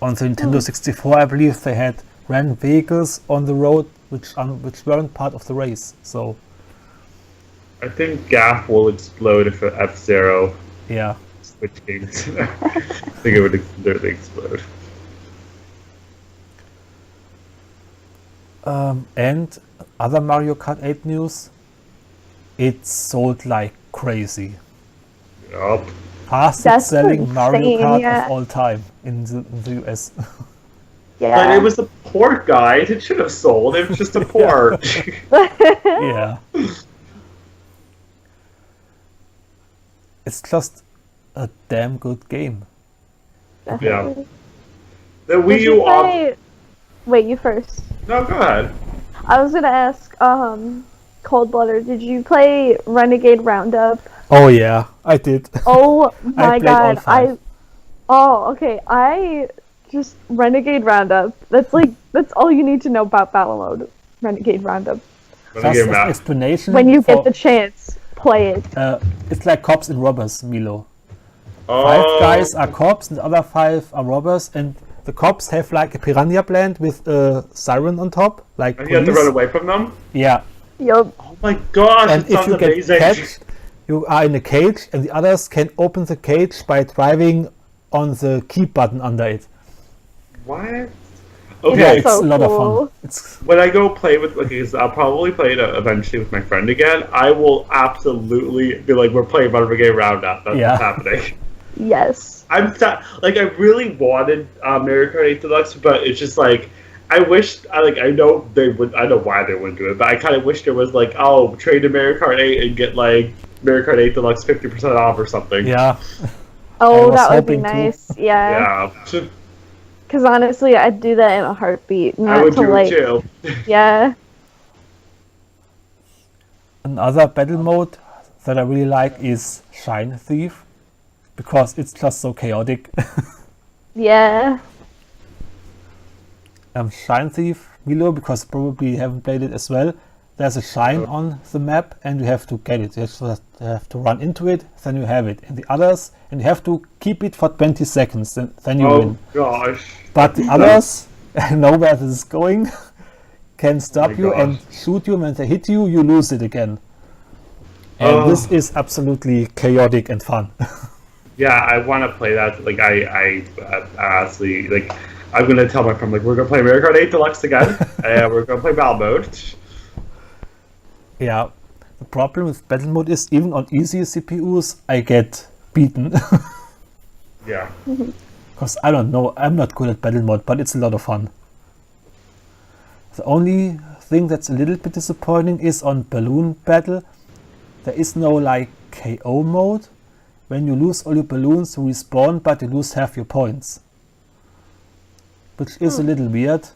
On the Nintendo 64, I believe they had random vehicles on the road which weren't part of the race. So I think Gaff will explode if F-Zero yeah. switch games. I think it would literally explode. And other Mario Kart 8 news, it sold like crazy. Yup. Fastest That's selling Mario insane, Kart yeah. of all time in the US. Yeah. But it was a port guide. It should have sold. It was just a port. Yeah. It's just a damn good game. Definitely. The Wii Did you U op- play... Wait, you first. No, go ahead. I was gonna ask, Cold Blooded, did you play Renegade Roundup? Oh yeah, I did. Oh my played all god, 5. okay, I just Renegade Roundup. That's all you need to know about battle mode. Renegade Roundup. Let me Just get as an mad. explanation. When you for- get the chance, play it. it's like cops and robbers, Meelow. Oh, 5 guys are cops and the other 5 are robbers, and the cops have like a piranha plant with a siren on top, like and you have to police. run away from them? Yeah, Yup. Oh my gosh, and it if sounds you get amazing. catched, you are in a cage, and the others can open the cage by driving on the key button under it. What? Yeah, Okay, it's so a lot of cool. fun. It's when I go play with, okay, so I'll probably play it eventually with my friend again. I will absolutely be like, we're playing Renegade Roundup. That's Yeah. what's happening. Yes. I really wanted Mario Kart 8 Deluxe, but it's just like, I know they would, I know why they wouldn't do it, but I kind of wish there was like, oh, trade in Mario Kart 8 and get like Mario Kart 8 Deluxe 50% off or something. yeah. Oh, was that would be hoping to. nice. Yeah. Yeah. Because honestly, I'd do that in a heartbeat. Not I would to do like, it too. yeah. Another battle mode that I really like is Shine Thief, because it's just so chaotic. Yeah. Shine Thief, Meelow, because probably you haven't played it as well. There's a shine on the map and you have to get it. You have to run into it, then you have it. And the others, and you have to keep it for 20 seconds, then you Oh win. gosh. But the others, I know where this is going, can stop my you and gosh. shoot you, and when they hit you, you lose it again. And Oh. this is absolutely chaotic and fun. Yeah, I want to play that. Like, I honestly, like, I'm going to tell my friend, like, we're going to play Mario Kart 8 Deluxe again, and we're going to play battle mode. Yeah, the problem with battle mode is even on easy CPUs, I get beaten. Yeah. Because I don't know, I'm not good at battle mode, but it's a lot of fun. The only thing that's a little bit disappointing is on balloon battle, there is no like KO mode. When you lose all your balloons, you respawn, but you lose half your points. Which is a little weird,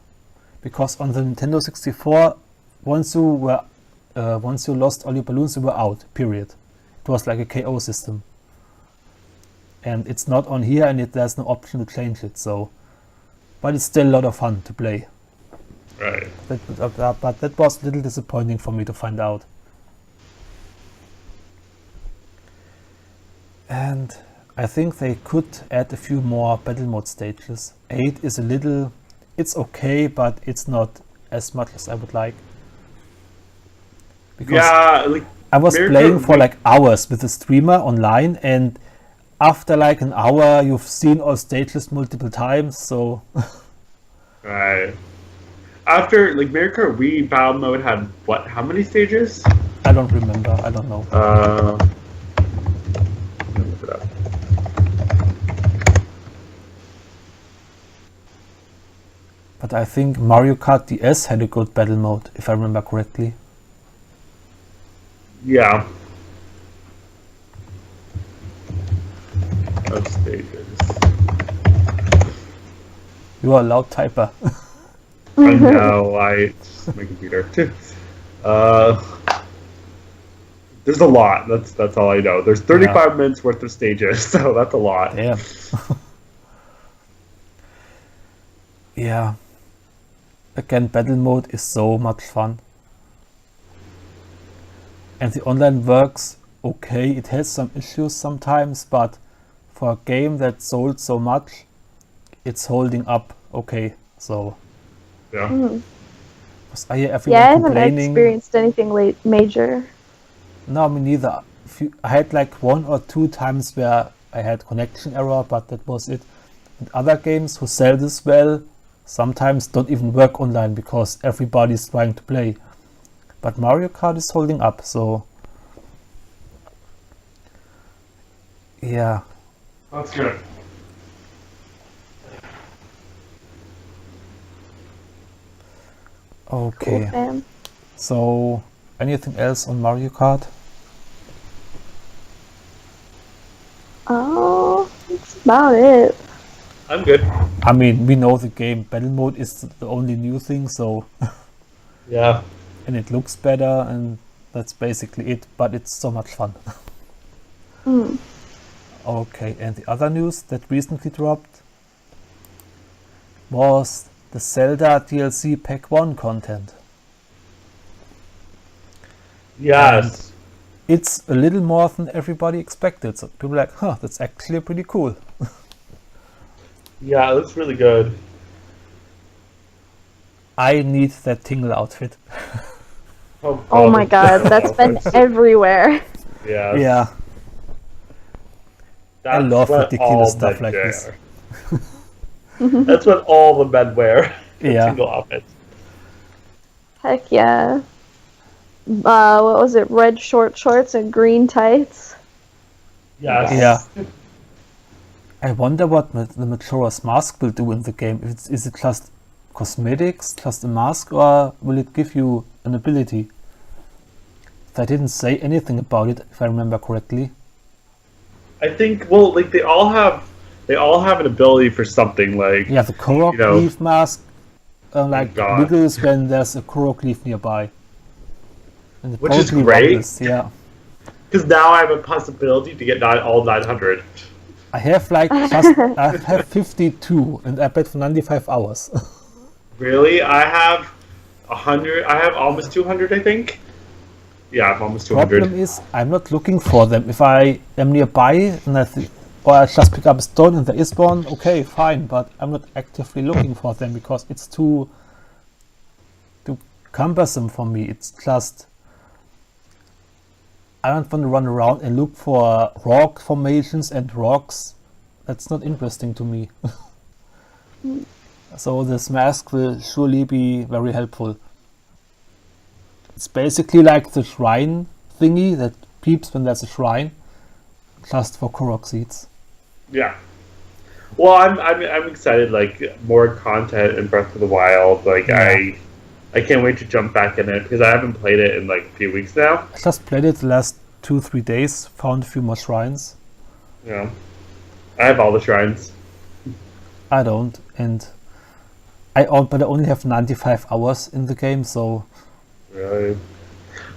because on the Nintendo 64, once you lost all your balloons, you were out, period. It was like a KO system. And it's not on here, and there's no option to change it, so... But it's still a lot of fun to play. Right. But that was a little disappointing for me to find out. And I think they could add a few more battle mode stages. 8 is a little... It's okay, but it's not as much as I would like. Because Yeah, like, I was Mario playing Kart for like hours with a streamer online, and after like an hour you've seen all stages multiple times, so right. After, like, Mario Kart Wii battle mode had, what, how many stages? I don't remember, I don't know. Let me look it up. But I think Mario Kart DS had a good battle mode, if I remember correctly. Yeah. of stages. You are a loud typer. I know, it's my computer. There's a lot. That's all I know. There's 35 minutes worth of stages, so that's a lot. Damn. Yeah. Again, battle mode is so much fun. And the online works okay. It has some issues sometimes, but for a game that sold so much, it's holding up okay. So Yeah. was I hear everyone Yeah, I haven't complaining. experienced anything major. No, me neither. I had like 1 or 2 times where I had connection error, but that was it. And other games who sell this well sometimes don't even work online because everybody's trying to play. But Mario Kart is holding up, so yeah. That's good. Okay. Cool, man. So anything else on Mario Kart? Oh, that's about it. I'm good. I mean, we know the game battle mode is the only new thing, so Yeah. and it looks better, and that's basically it. But it's so much fun. Mm. Okay, and the other news that recently dropped was the Zelda DLC Pack 1 content. Yes. It's a little more than everybody expected, so people are like, huh, that's actually pretty cool. Yeah, it looks really good. I need that Tingle outfit. Oh my god, that's been everywhere. Yeah. Yeah, I That's love what ridiculous all stuff men like this. wear. That's what all the men wear. Yeah. Single outfits. Heck yeah. What was it? Red short shorts and green tights? Yes. Yeah. I wonder what the Majora's Mask will do in the game. Is it just cosmetics, just a mask, or will it give you an ability? They didn't say anything about it, if I remember correctly. I think like they all have an ability for something like Yeah, the Korok You know- leaf mask like God. wiggles when there's a Korok leaf nearby. And it Which is probably great. wobbles, yeah. because now I have a possibility to get all 900. I have like I have 52 and I played for 95 hours. Really? I have 100. I have almost 200, I think. Yeah, I'm almost 200. Problem is I'm not looking for them. If I am nearby and or I just pick up a stone and there is one, okay, fine, but I'm not actively looking for them because it's too cumbersome for me. It's just I don't want to run around and look for rock formations and rocks. That's not interesting to me. So this mask will surely be very helpful. It's basically like the shrine thingy that peeps when there's a shrine, just for Korok seeds. Yeah. Well, I'm excited. Like more content in Breath of the Wild. Like Yeah. I can't wait to jump back in it because I haven't played it in like a few weeks now. I just played it the last 2-3 days, found a few more shrines. Yeah. I have all the shrines. I don't, and but I only have 95 hours in the game, so Really.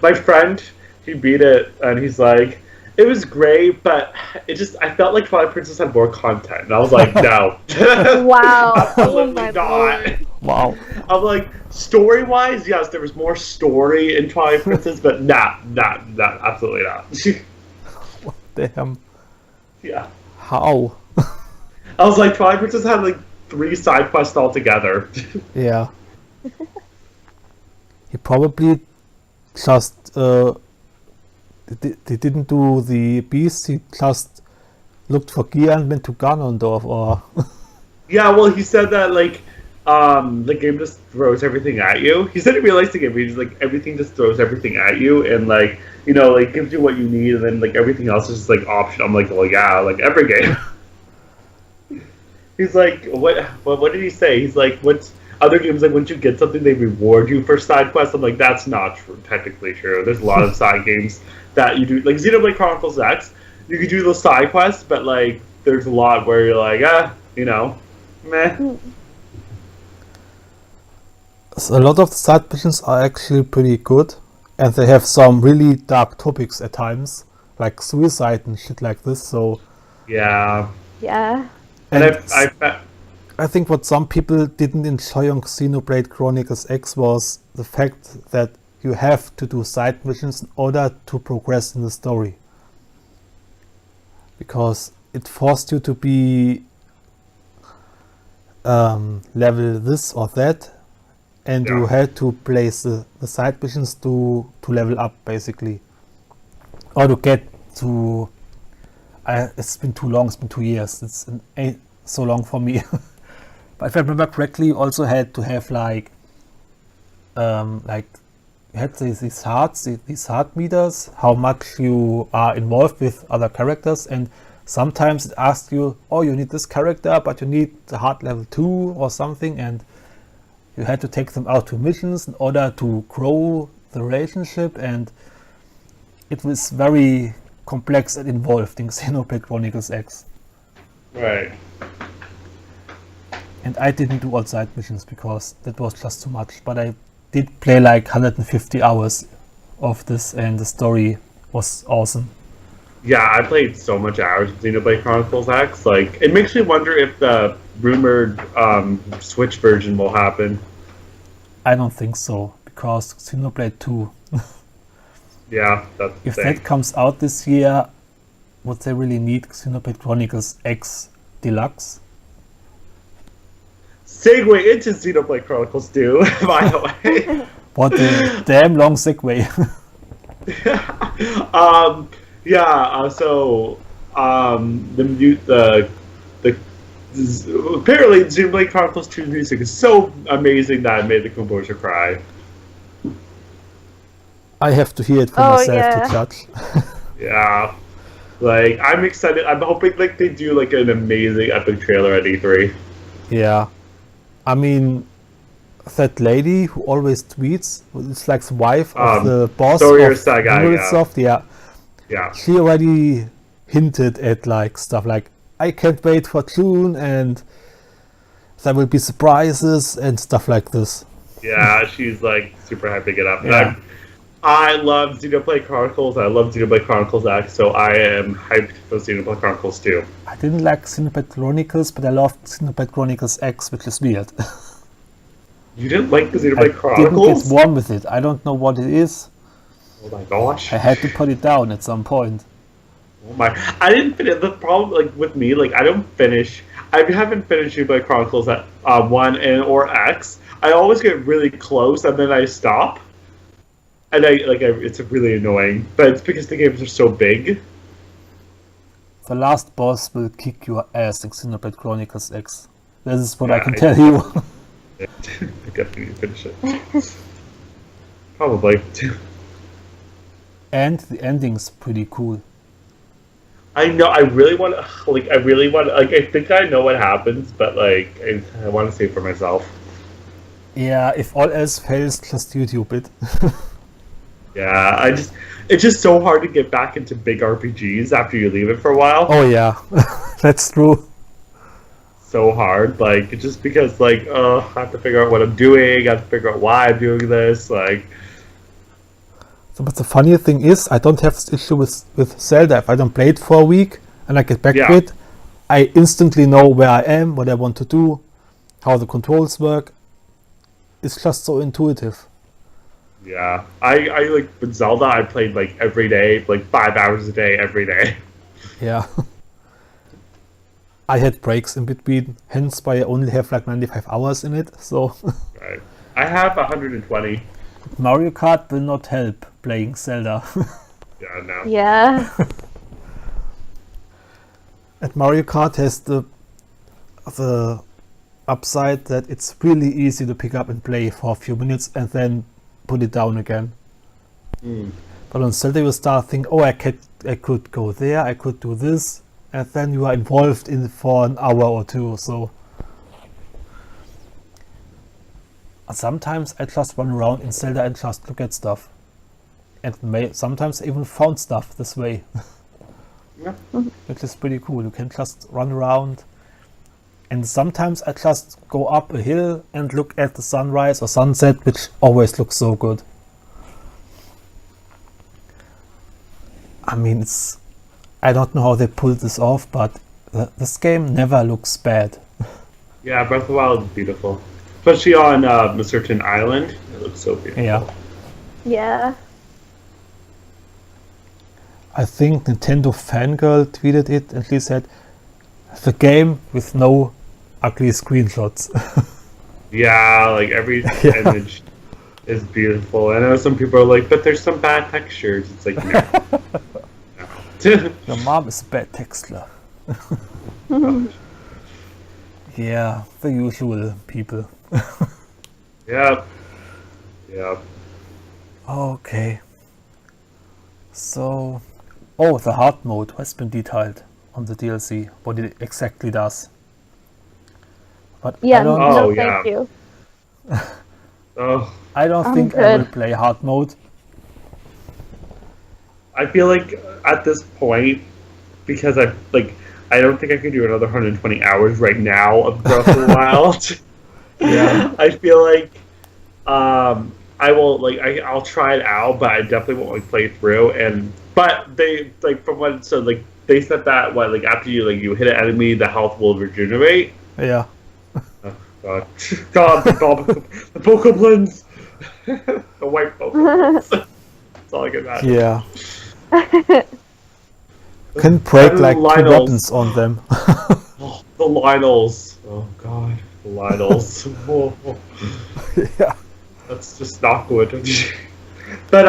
My friend, he beat it and he's like, it was great, but I felt like Twilight Princess had more content. And I was like, no. Wow. Oh Absolutely my not. lord. wow. I'm like, story-wise, yes, there was more story in Twilight Princess, but not, absolutely not. Damn. Yeah. How? I was like, Twilight Princess had like 3 side quests altogether. Yeah. He probably just they didn't do the beast. He just looked for gear and went to Ganondorf, or Yeah, well, he said that like the game just throws everything at you. He said he realized the game, he's like everything just throws everything at you, and like like gives you what you need, and then like everything else is just like optional. I'm like, well, yeah, like every game. He's like, what did he say? He's like, what's other games like once you get something they reward you for side quests? I'm like, that's not true, technically true. There's a lot of side games that you do, like Xenoblade Chronicles X. You could do those side quests, but like there's a lot where you're like, meh. So a lot of the side missions are actually pretty good, and they have some really dark topics at times, like suicide and shit like this. So Yeah. Yeah. And and I I think what some people didn't enjoy on Xenoblade Chronicles X was the fact that you have to do side missions in order to progress in the story. Because it forced you to be level this or that, and you Yeah. had to place the side missions to level up, basically. Or to get to... it's been too long, it's been 2 years. So long for me. But if I remember correctly, you also had to have like you had these heart meters, how much you are involved with other characters, and sometimes it asks you, oh, you need this character, but you need the heart level 2 or something, and you had to take them out to missions in order to grow the relationship, and it was very complex and involved in Xenoblade Chronicles X. Right. And I didn't do all side missions because that was just too much. But I did play like 150 hours of this, and the story was awesome. Yeah, I played so much hours of Xenoblade Chronicles X. Like, it makes me wonder if the rumored Switch version will happen. I don't think so, because Xenoblade 2, Yeah, that's the if thing. that comes out this year, would they really need Xenoblade Chronicles X Deluxe? Segue into Xenoblade Chronicles 2, by the way. What a damn long segue. Apparently Xenoblade Chronicles 2 music is so amazing that it made the composer cry. I have to hear it for myself to judge. Yeah. Like, I'm excited. I'm hoping like they do like an amazing epic trailer at E3. Yeah. I mean, that lady who always tweets, it's like the wife of the boss Story of Saga, Microsoft, Yeah. she already hinted at like stuff like, I can't wait for June, and there will be surprises and stuff like this. Yeah, she's like super hyped to get up. Yeah. I love Xenoblade Chronicles. I love Xenoblade Chronicles X, so I am hyped for Xenoblade Chronicles 2. I didn't like Xenoblade Chronicles, but I loved Xenoblade Chronicles X, which is weird. You didn't like the I Xenoblade didn't Chronicles? get warm with it. I don't know what it is. Oh my gosh. I had to put it down at some point. Oh my! I didn't finish. The problem, like with me, like I don't finish. I haven't finished Xenoblade Chronicles at 1 or X. I always get really close and then I stop. And it's really annoying. But it's because the games are so big. The last boss will kick your ass in Xenoblade Chronicles X. This is what I can tell you. I definitely need to finish it. Probably. And the ending's pretty cool. I know. I really want to. I think I know what happens, but like, I want to see it for myself. Yeah, if all else fails, just YouTube it. Yeah, it's just so hard to get back into big RPGs after you leave it for a while. Oh yeah, that's true. So hard, like just because like I have to figure out what I'm doing, I have to figure out why I'm doing this, like. So, but the funny thing is, I don't have this issue with Zelda. If I don't play it for a week and I get back to it, I instantly know where I am, what I want to do, how the controls work. It's just so intuitive. Yeah, I like with Zelda, I played like every day, like 5 hours a day, every day. Yeah. I had breaks in between, hence why I only have like 95 hours in it, so... Right. I have 120. Mario Kart will not help playing Zelda. Yeah, no. Yeah. And Mario Kart has the upside that it's really easy to pick up and play for a few minutes and then put it down again. But on Zelda you start thinking, oh, I could go there, I could do this, and then you are involved in for an hour or two. So sometimes I just run around in Zelda and just look at stuff, and sometimes I even found stuff this way. Yeah. which is pretty cool. You can just run around, and sometimes I just go up a hill and look at the sunrise or sunset, which always looks so good. I mean, I don't know how they pulled this off, but this game never looks bad. Yeah, Breath of the Wild is beautiful. Especially on a certain island. It looks so beautiful. Yeah. Yeah. I think Nintendo Fangirl tweeted it and she said, the game with no ugly screenshots. Yeah, like every image is beautiful. I know some people are like, but there's some bad textures. It's like, no. No. Your mom is a bad texter. Yeah, the usual people. Yep. Yep. Okay. So, the hard mode has been detailed on the DLC, what it exactly does. But Yeah, I don't, Oh, no, thank you. Oh, I don't I'm think I will good. play hard mode. I feel like at this point, because I don't think I could do another 120 hours right now of Breath of the Wild. Yeah. I feel like I will I'll try it out, but I definitely won't play through. But they from what it said, they said that after you hit an enemy, the health will regenerate. Yeah. Oh, God, the Pokeblins, the white Pokeblins. That's all I can imagine. Yeah. Can break And like 2 Lionels. weapons on them. Oh, the Lionels. Oh God, the Lionels. Oh, Yeah. that's just not good. But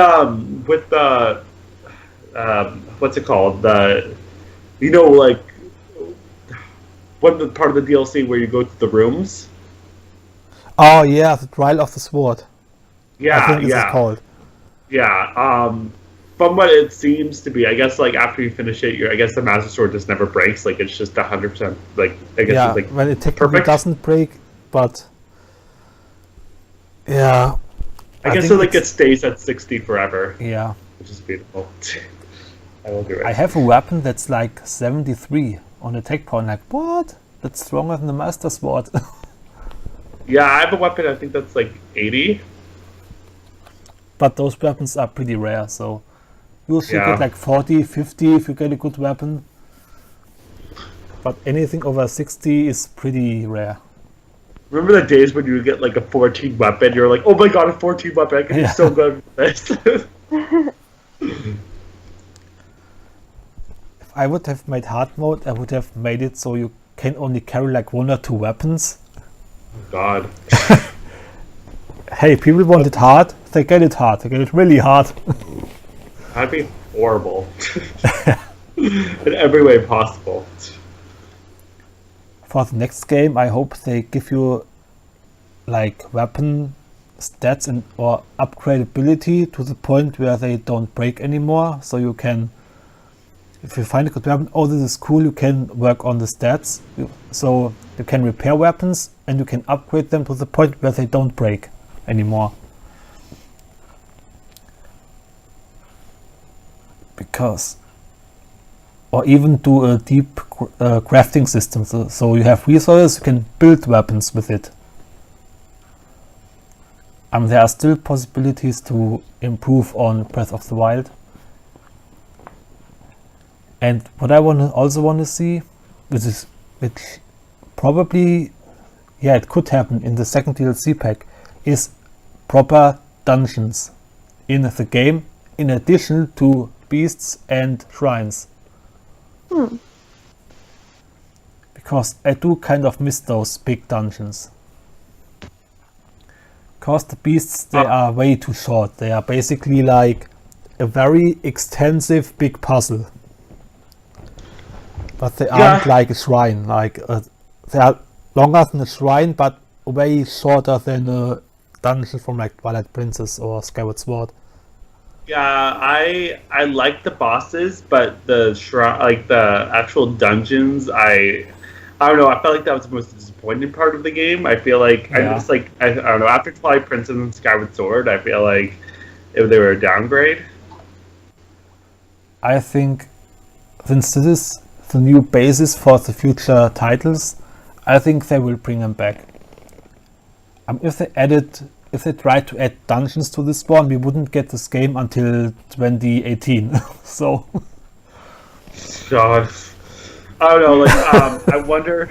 with the what's it called? One the part of the DLC where you go to the rooms. Oh yeah, the Trial of the Sword. Yeah, I think this is yeah, called. yeah. From what it seems to be, I guess after you finish it, I guess the Master Sword just never breaks. It's just 100%. I guess Yeah, it's when it technically perfect. doesn't break, but yeah. I guess think it stays at 60 forever, Yeah. which is beautiful. I will do it. I have a weapon that's like 73 on attack point. Like, what? That's stronger than the Master Sword. Yeah, I have a weapon. I think that's 80. But those weapons are pretty rare, so you should Yeah. get like 40, 50 if you get a good weapon. But anything over 60 is pretty rare. Remember the days when you would get a 14 weapon? You're like, oh my god, a 14 weapon! I can Yeah. be so good with this. If I would have made hard mode, I would have made it so you can only carry like 1 or 2 weapons. God. Hey, people want it hard, they get it hard. They get it really hard. That'd be horrible. In every way possible. For the next game, I hope they give you like weapon stats or upgradability to the point where they don't break anymore. So you can, if you find a good weapon, oh, this is cool, you can work on the stats. So you can repair weapons and you can upgrade them to the point where they don't break anymore. Because, or even do a deep crafting system. So you have resources, you can build weapons with it. There are still possibilities to improve on Breath of the Wild. And what I also want to see, which probably, yeah, it could happen in the second DLC pack, is proper dungeons in the game, in addition to beasts and shrines. Because I do kind of miss those big dungeons. Because the beasts, they are way too short. They are basically like a very extensive big puzzle. But they aren't like a shrine. They are longer than a shrine, but way shorter than a dungeon from like Twilight Princess or Skyward Sword. Yeah, I like the bosses, but the actual dungeons, I don't know. I felt like that was the most disappointing part of the game. I feel like Yeah. I'm just I don't know. After Twilight Princess and Skyward Sword, I feel like they were a downgrade. I think since this is the new basis for the future titles, I think they will bring them back. If they tried to add dungeons to this one, we wouldn't get this game until 2018. So, God, I don't know. Like, I wonder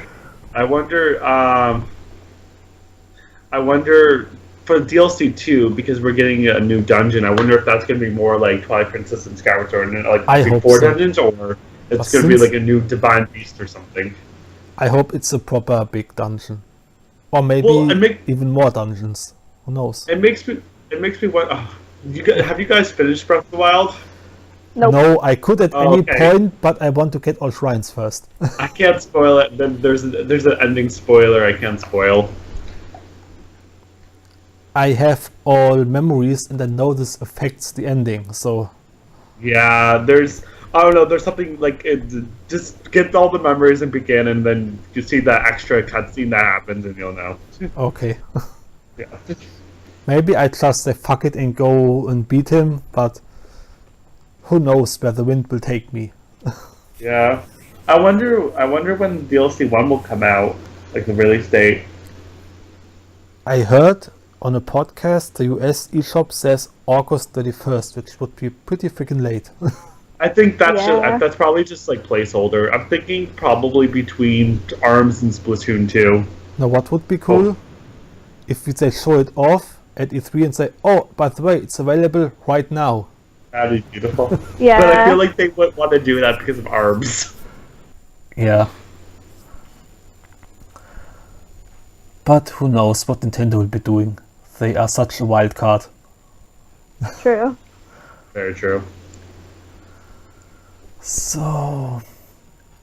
for DLC 2, because we're getting a new dungeon. I wonder if that's going to be more like Twilight Princess and Skyward Sword, and like I hope four so. dungeons, or it's But going to be since- like a new Divine Beast or something. I hope it's a proper big dungeon. Or maybe Well, even more dungeons. Who knows? It makes me want. Have you guys finished Breath of the Wild? Nope. No, I could at Oh, any okay. point, but I want to get all shrines first. I can't spoil it. Then there's an ending spoiler I can't spoil. I have all memories and I know this affects the ending, so Yeah, I don't know. There's something like just get all the memories and begin, and then you see that extra cutscene that happens, and you'll know. okay. Yeah. Maybe I just say fuck it and go and beat him, but who knows where the wind will take me. Yeah. I wonder when DLC 1 will come out, like the release date. I heard on a podcast the US eShop says August 31st, which would be pretty freaking late. I think Yeah. that's probably just like placeholder. I'm thinking probably between ARMS and Splatoon 2. Now what would be cool? If they show it off at E3 and say, oh, by the way, it's available right now. That'd be beautiful. Yeah. But I feel like they would want to do that because of ARMS. Yeah. But who knows what Nintendo will be doing. They are such a wild card. True. Very true. So...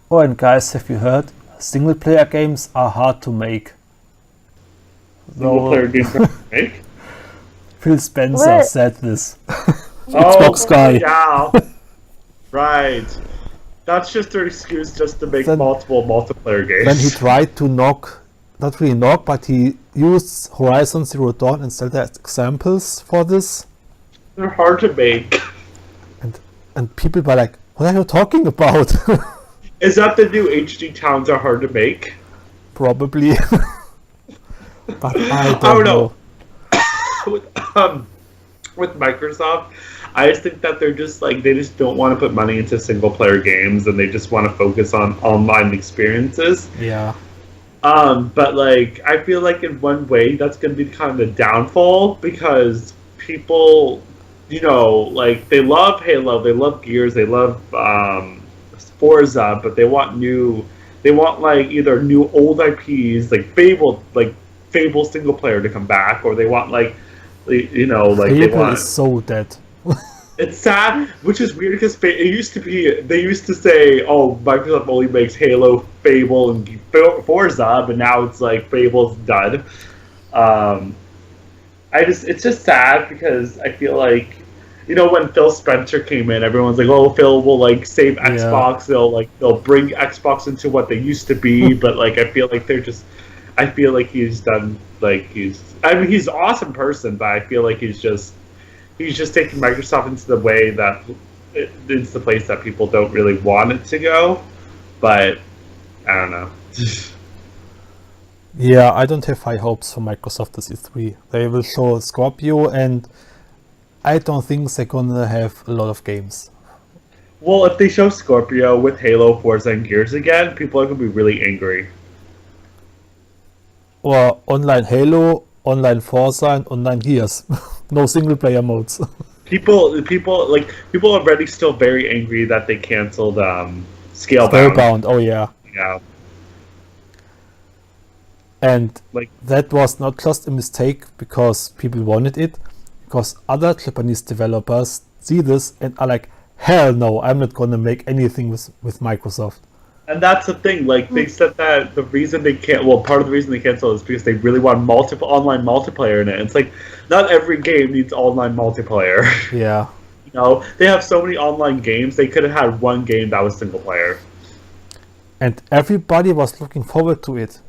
Oh, and guys, have you heard? Single player games are hard to make. Single player games to make. Phil Spencer What? said this. Oh, Xbox guy. Yeah. Right. That's just their excuse just to make Then- multiple multiplayer games. When he tried to not really knock, but he used Horizon Zero Dawn and Zelda as examples for this. They're hard to make. And people were like, what are you talking about? Is that the new HD towns are hard to make? Probably. But I I don't know. With Microsoft, I just think that they're just like they just don't want to put money into single player games, and they just want to focus on online experiences. Yeah. But like I feel like in one way that's going to be kind of the downfall, because people, like they love Halo, they love Gears, they love Forza, but they want like either new old IPs like Fable single player to come back, or they want like they Fable want. is so dead. It's sad, which is weird because they used to say, oh, Microsoft only makes Halo, Fable, and Forza, but now it's like Fable's done. It's just sad because I feel like, when Phil Spencer came in, everyone's like, oh, Phil will like save Xbox. They'll bring Xbox into what they used to be, but like I feel like he's done he's an awesome person, but I feel like he's just taking Microsoft into the way that it's the place that people don't really want it to go. But I don't know. Yeah, I don't have high hopes for Microsoft this E3. They will show Scorpio, and I don't think they're gonna have a lot of games. Well, if they show Scorpio with Halo, Forza, and Gears again, people are gonna be really angry. Or online Halo, online Forza, and online Gears. No single player modes. People are already still very angry that they canceled Scalebound. Spellbound, oh yeah. Yeah. And Like- that was not just a mistake because people wanted it, because other Japanese developers see this and are like, hell no, I'm not gonna make anything with Microsoft. And that's the thing, like, they said that the reason they can't, well, part of the reason they canceled is because they really want online multiplayer in it. It's like, not every game needs online multiplayer. Yeah. They have so many online games, they could have had one game that was single player. And everybody was looking forward to it.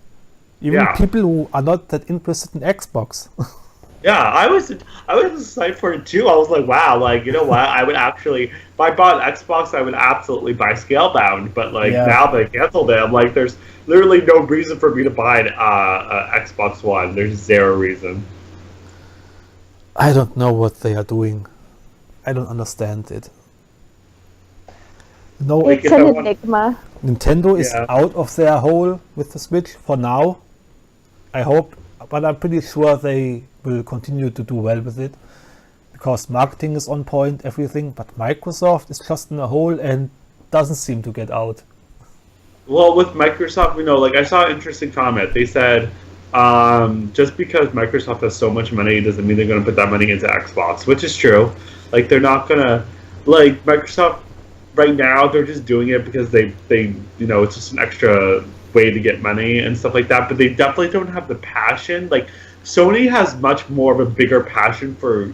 Even Yeah. people who are not that interested in Xbox. Yeah, I was excited for it too. I was like, wow, like you know what? I would actually, if I bought an Xbox, I would absolutely buy Scalebound. But like Yeah, now they canceled it, I'm like, there's literally no reason for me to buy an Xbox One. There's zero reason. I don't know what they are doing. I don't understand it. No, Like It's if an I want, enigma. Nintendo is yeah. out of their hole with the Switch for now. I hope, but I'm pretty sure they will continue to do well with it because marketing is on point, everything. But Microsoft is just in a hole and doesn't seem to get out. Well, with Microsoft, like I saw an interesting comment. They said, just because Microsoft has so much money doesn't mean they're going to put that money into Xbox, which is true. Like they're not gonna, like Microsoft right now. They're just doing it because they it's just an extra way to get money and stuff like that. But they definitely don't have the passion. Like Sony has much more of a bigger passion for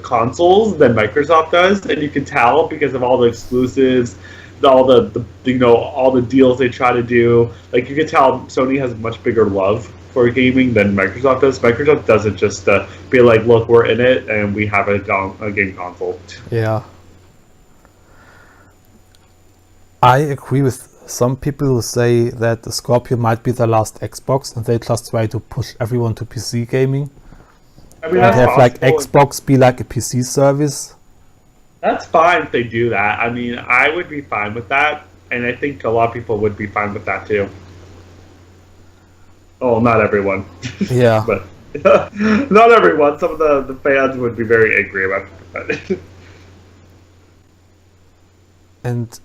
consoles than Microsoft does, and you can tell because of all the exclusives, all the all the deals they try to do. Like you can tell Sony has much bigger love for gaming than Microsoft does. Microsoft doesn't just be like, look, we're in it and we have a game console. Yeah. I agree with some people who say that the Scorpio might be the last Xbox and they just try to push everyone to PC gaming I mean, and that's have like possible. Xbox be like a PC service. That's fine if they do that. I mean, I would be fine with that, and I think a lot of people would be fine with that too. Oh, not everyone. Yeah. But not everyone. Some of the fans would be very angry about it. And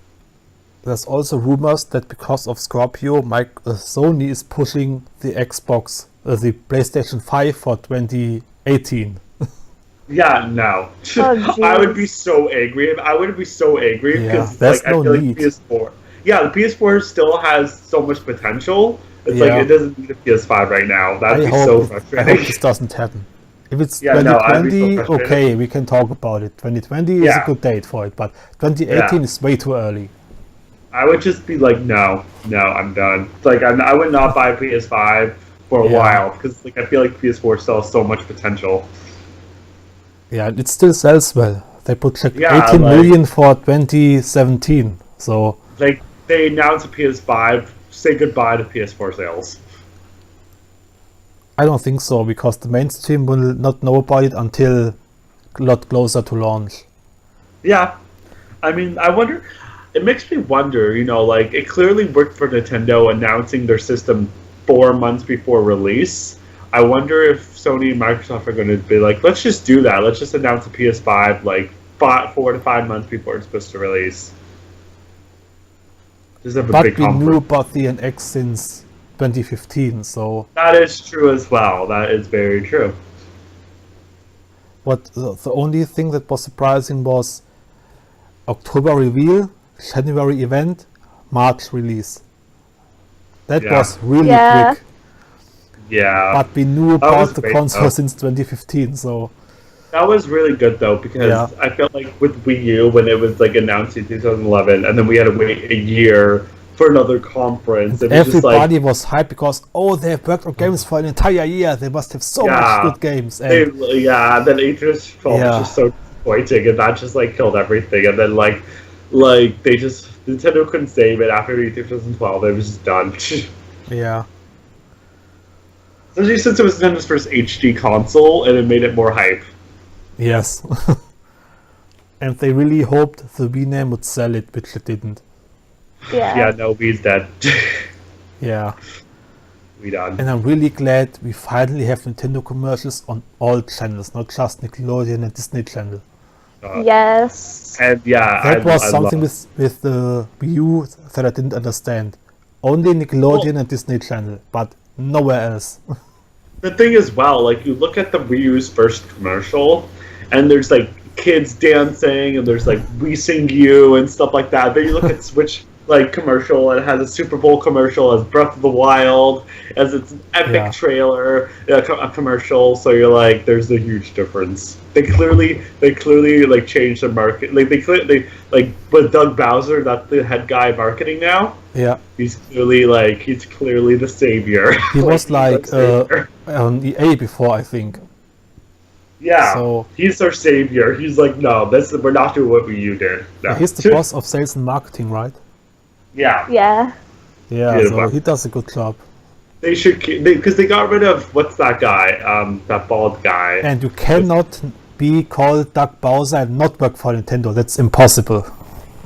there's also rumors that because of Scorpio, Sony is pushing the Xbox, the PlayStation 5 for 2018. Yeah, no. Oh, I would be jeez. so angry. I would be so angry Yeah, because there's like no I feel need. like PS4. Yeah, the PS4 still has so much potential. It's Yeah. like it doesn't need a PS5 right now. That'd I be so hope frustrating. this doesn't happen. If it's Yeah, no, I'd be so 2020, frustrated. okay, we can talk about it. 2020 is a Yeah. good date for it, but 2018 Yeah. is way too early. I would just be like, no, I'm done. Like, I would not buy a PS5 for a Yeah. while because, like, I feel like PS4 still has so much potential. Yeah, it still sells well. They project Yeah, 18 like- million for 2017. So Like, they announce a PS5, say goodbye to PS4 sales. I don't think so because the mainstream will not know about it until a lot closer to launch. Yeah, I mean, I wonder. It makes me wonder. Like it clearly worked for Nintendo announcing their system 4 months before release. I wonder if Sony and Microsoft are going to be like, let's just do that. Let's just announce a PS5 like 4 to 5 months before it's supposed to release. Just have a But big we knew conference. about the NX since 2015, so That is true as well. That is very true. the only thing that was surprising was October reveal, January event, March release. That Yeah. was really Yeah. quick. Yeah, But we knew was about the great, console though. since 2015, so that was really good though because Yeah. I felt like with Wii U when it was like announced in 2011, and then we had to wait a year for another conference. It was just like everybody was hyped because, oh, they have worked on games for an entire year. They must have so Yeah. much good games. they, And yeah, and then Aegis 12 Yeah. was just so disappointing, and that just like killed everything. And then like they just Nintendo couldn't save it after 2012. It was just done. yeah, Especially since it was Nintendo's first HD console, and it made it more hype. yes. And they really hoped the Wii name would sell it, which it didn't. Yeah, no, Wii's dead. Yeah. We done. And I'm really glad we finally have Nintendo commercials on all channels, not just Nickelodeon and Disney Channel. Yes. And yeah, That was I something love- with the Wii U that I didn't understand. Only Nickelodeon and Disney Channel, but nowhere else. The thing is, well, like you look at the Wii U's first commercial, and there's like kids dancing, and there's like "We Sing You" and stuff like that. Then you look at Switch like commercial, and it has a Super Bowl commercial, as Breath of the Wild, as its epic Yeah. trailer, a commercial. So you're like, there's a huge difference. They clearly like changed the market. Like they like with Doug Bowser, that's the head guy marketing now. Yeah, He's clearly the savior. he was like he's the savior. on EA before, I think. Yeah, So he's our savior. He's like, no, we're not doing what you did. No. he's the boss of sales and marketing, right? Yeah, Yeah. Yeah, Yeah, so but- he does a good job. they should because they got rid of what's that guy? That bald guy. And you cannot be called Doug Bowser and not work for Nintendo. That's impossible.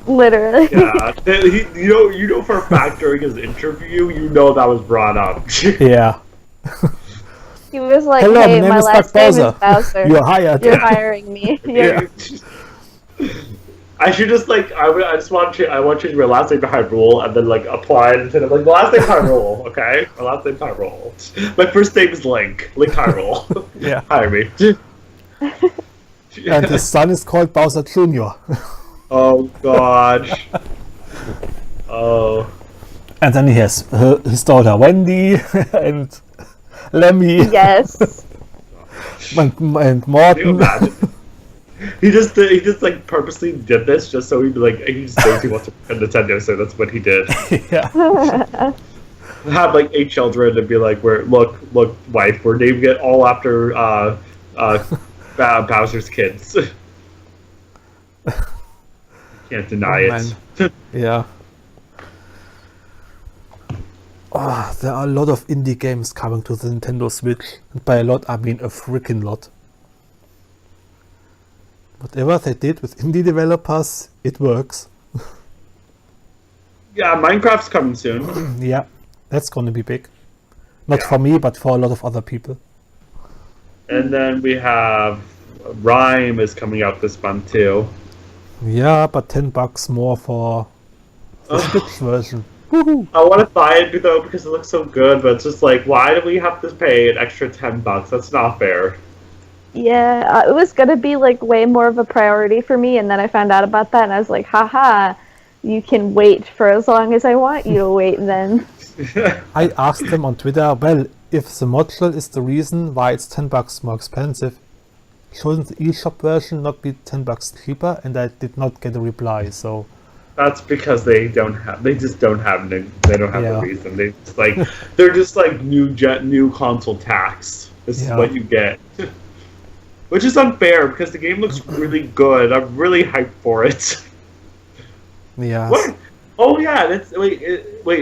Literally. Yeah, you know for a fact during his interview, you know that was brought up. Yeah. He was like, Hello, hey, my name my is last Doug name is Bowser. Bowser. You're hired. You're hiring me. Yeah. I should just like I just want to change my last name to Hyrule and then like apply it instead of like my last name Hyrule, okay? My last name Hyrule. My first name is Link Hyrule. Yeah. Hire me. And his son is called Bowser Jr. Oh gosh. Oh. And then he has his daughter Wendy and Lemmy Yes. and Can you Morton. imagine? He just like purposely did this just so he'd be like he just knows he wants to play Nintendo, so that's what he did. Yeah. Have like 8 children and be like, look, wife, we're naming it all after Bowser's kids. Can't deny it. Yeah. Oh, there are a lot of indie games coming to the Nintendo Switch. And by a lot, I mean a freaking lot. Whatever they did with indie developers, it works. Yeah, Minecraft's coming soon. Yeah, that's gonna be big. Not Yeah. for me, but for a lot of other people. And then we have Rhyme is coming out this month too. Yeah, but $10 more for the Switch version. Woohoo! I want to buy it though because it looks so good, but it's just like, why do we have to pay an extra $10? That's not fair. Yeah, it was gonna be like way more of a priority for me, and then I found out about that, and I was like, haha, you can wait for as long as I want you to wait then. I asked them on Twitter, well, if the module is the reason why it's $10 more expensive, shouldn't the eShop version not be $10 cheaper? And I did not get a reply, so... That's because they just don't have the Yeah. reason. They're just like new console tax. This is Yeah. what you get. Which is unfair because the game looks really good. I'm really hyped for it. Yeah. What? Oh yeah, wait,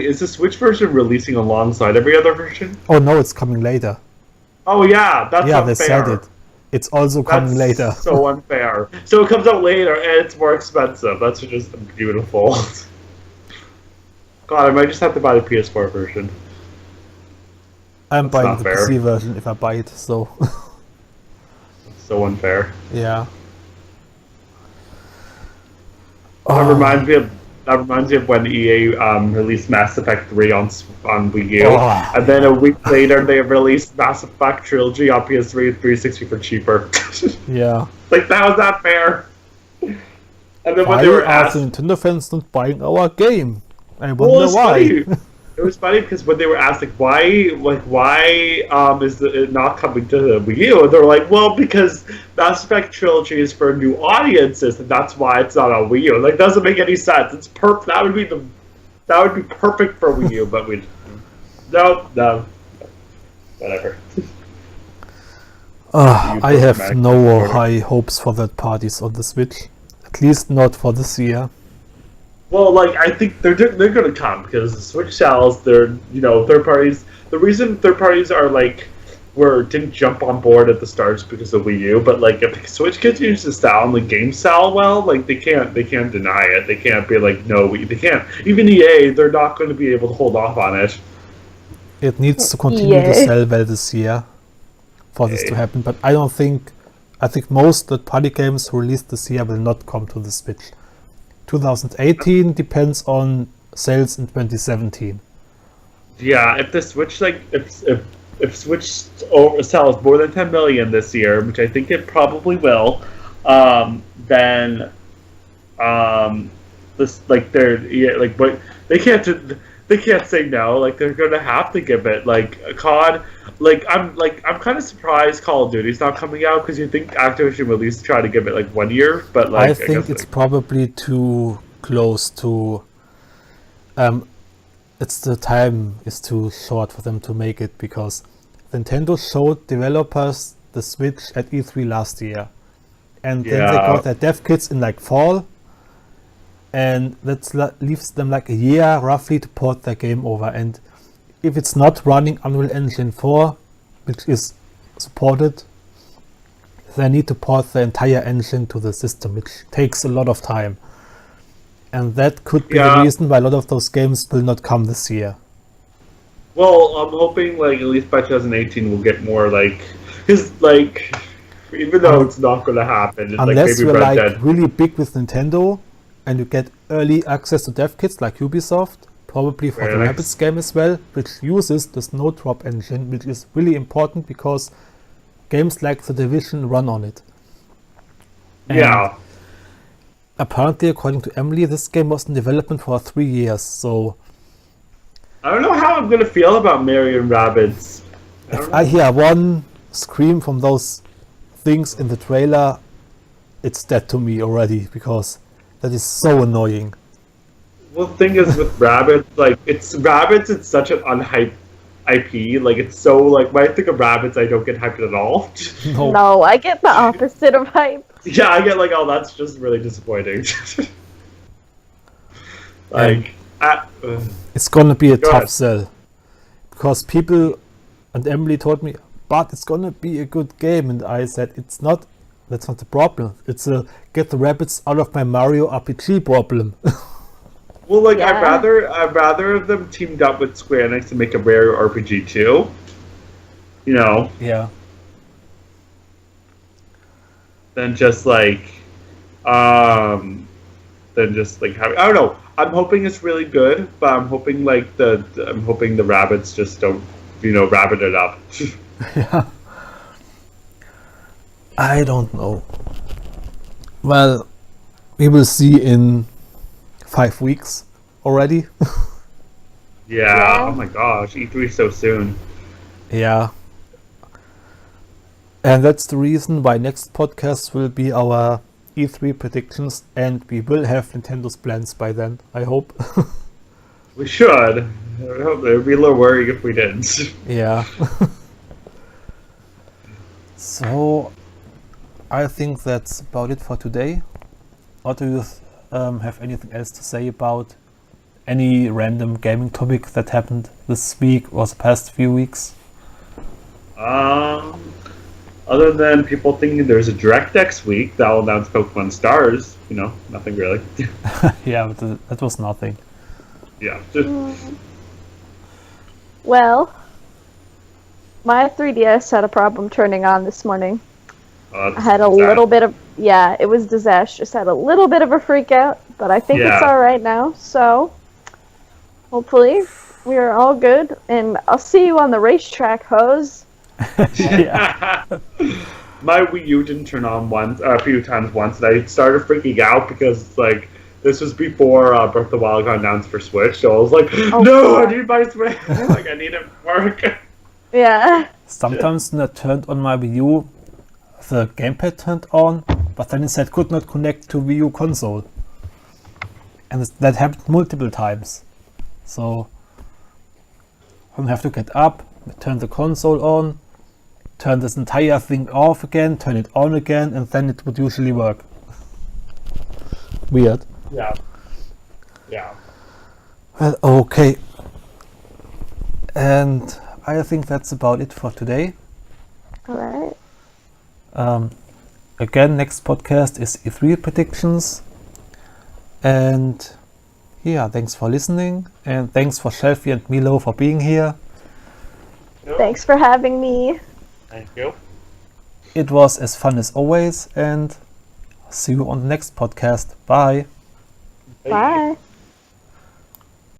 is the Switch version releasing alongside every other version? Oh no, it's coming later. Oh yeah, that's Yeah, unfair. they said it. It's also coming That's later. so unfair. So it comes out later and it's more expensive. That's just beautiful. God, I might just have to buy the PS4 version. I'm That's buying not the fair. PC version if I buy it, so... So unfair. yeah. That reminds me of when EA released Mass Effect 3 on Wii U, Oh, and then a week later they released Mass Effect Trilogy on PS3 and 360 for cheaper. Yeah. Like, how is that fair? And then when Why they were are asked, the Nintendo fans not buying our game? I well, wonder it's why. funny. It was funny because when they were asked why is it not coming to the Wii U, and they were like, well, because Mass Effect Trilogy is for new audiences, and that's why it's not on Wii U. Like, doesn't make any sense. It's that would be perfect for Wii U, but no, whatever. I have Mac no controller. high hopes for third parties on the Switch. At least not for this year. Well, like, I think they're going to come because the Switch sells. They're third parties. The reason third parties are didn't jump on board at the start because of Wii U, but like if the Switch continues to sell and the games sell well, like they can't deny it. They can't be like they can't. Even EA, they're not going to be able to hold off on it. It needs to continue to Yeah. sell well this year for this to happen, but I think most third party games released this year will not come to the Switch. 2018 depends on sales in 2017. Yeah, if the Switch if Switch sells more than 10 million this year, which I think it probably will, then this but they can't say no. Like they're gonna have to give it COD. I'm kind of surprised Call of Duty's not coming out because you think Activision would at least try to give it 1 year, but I guess, think it's probably too close to. The time is too short for them to make it because Nintendo showed developers the Switch at E3 last year. And then they Yeah. got their dev kits in like fall, and that leaves them like a year roughly to port their game over. And if it's not running Unreal Engine 4, which is supported, they need to port the entire engine to the system, which takes a lot of time. And that could be the Yeah. reason why a lot of those games will not come this year. Well, I'm hoping like at least by 2018 we'll get more like, because like even though it's not going to happen, it's like Unless maybe you're Red like Dead. really big with Nintendo and you get early access to dev kits like Ubisoft, probably for the Very Rabbids game as well, which uses the Snowdrop engine, which is really important because games like The Division run on it. And Yeah. apparently, according to Emily, this game was in development for 3 years, so I don't know how I'm gonna feel about Mario and Rabbids. I don't if know. I hear one scream from those things in the trailer, it's dead to me already, because that is so annoying. Well, the thing is with Rabbids, like it's such an unhyped IP. Like it's so like when I think of Rabbids, I don't get hyped at all. No, No, I get the opposite of hype. Yeah, I get like, oh, that's just really disappointing. Like, it's gonna be a Go tough ahead. sell. Because people, and Emily told me, but it's gonna be a good game, and I said, it's not, that's not the problem. It's a get the rabbits out of my Mario RPG problem. well, like Yeah. I'd rather have them teamed up with Square Enix to make a Mario RPG too. You know, Yeah. than just like, having. I don't know. I'm hoping it's really good, but I'm hoping like the rabbits just don't, rabbit it up. Yeah. I don't know. Well, we will see in 5 weeks already. Yeah. Oh my gosh, E3 so soon. Yeah. And that's the reason why next podcast will be our E3 predictions, and we will have Nintendo's plans by then, I hope. We should. I hope it'd be a little worrying if we didn't. Yeah. So, I think that's about it for today. Or do you have anything else to say about any random gaming topic that happened this week or the past few weeks? Other than people thinking there's a direct next week that will announce Pokemon Stars, nothing really. Yeah, but that was nothing. Yeah. Just, Well, my 3DS had a problem turning on this morning. I had a little bit of, it was disastrous. Had a little bit of a freak out, but I think it's Yeah. all right now. So, hopefully, we are all good. And I'll see you on the racetrack, hose. Yeah. My Wii U didn't turn on a few times once, and I started freaking out because like this was before Breath of the Wild got announced for Switch, so I was like, no, I need my Switch. Like I need it for work. Yeah. Sometimes when I turned on my Wii U, the gamepad turned on, but then it said could not connect to Wii U console. And that happened multiple times. So I have to get up, turn the console on, turn this entire thing off again, turn it on again, and then it would usually work. Weird. Yeah. Yeah. Well, okay. And I think that's about it for today. All right. Again, next podcast is E3 predictions. And yeah, thanks for listening. And thanks for Shelfy and Meelow for being here. Thanks for having me. Thank you. It was as fun as always, and see you on the next podcast. Bye. Bye.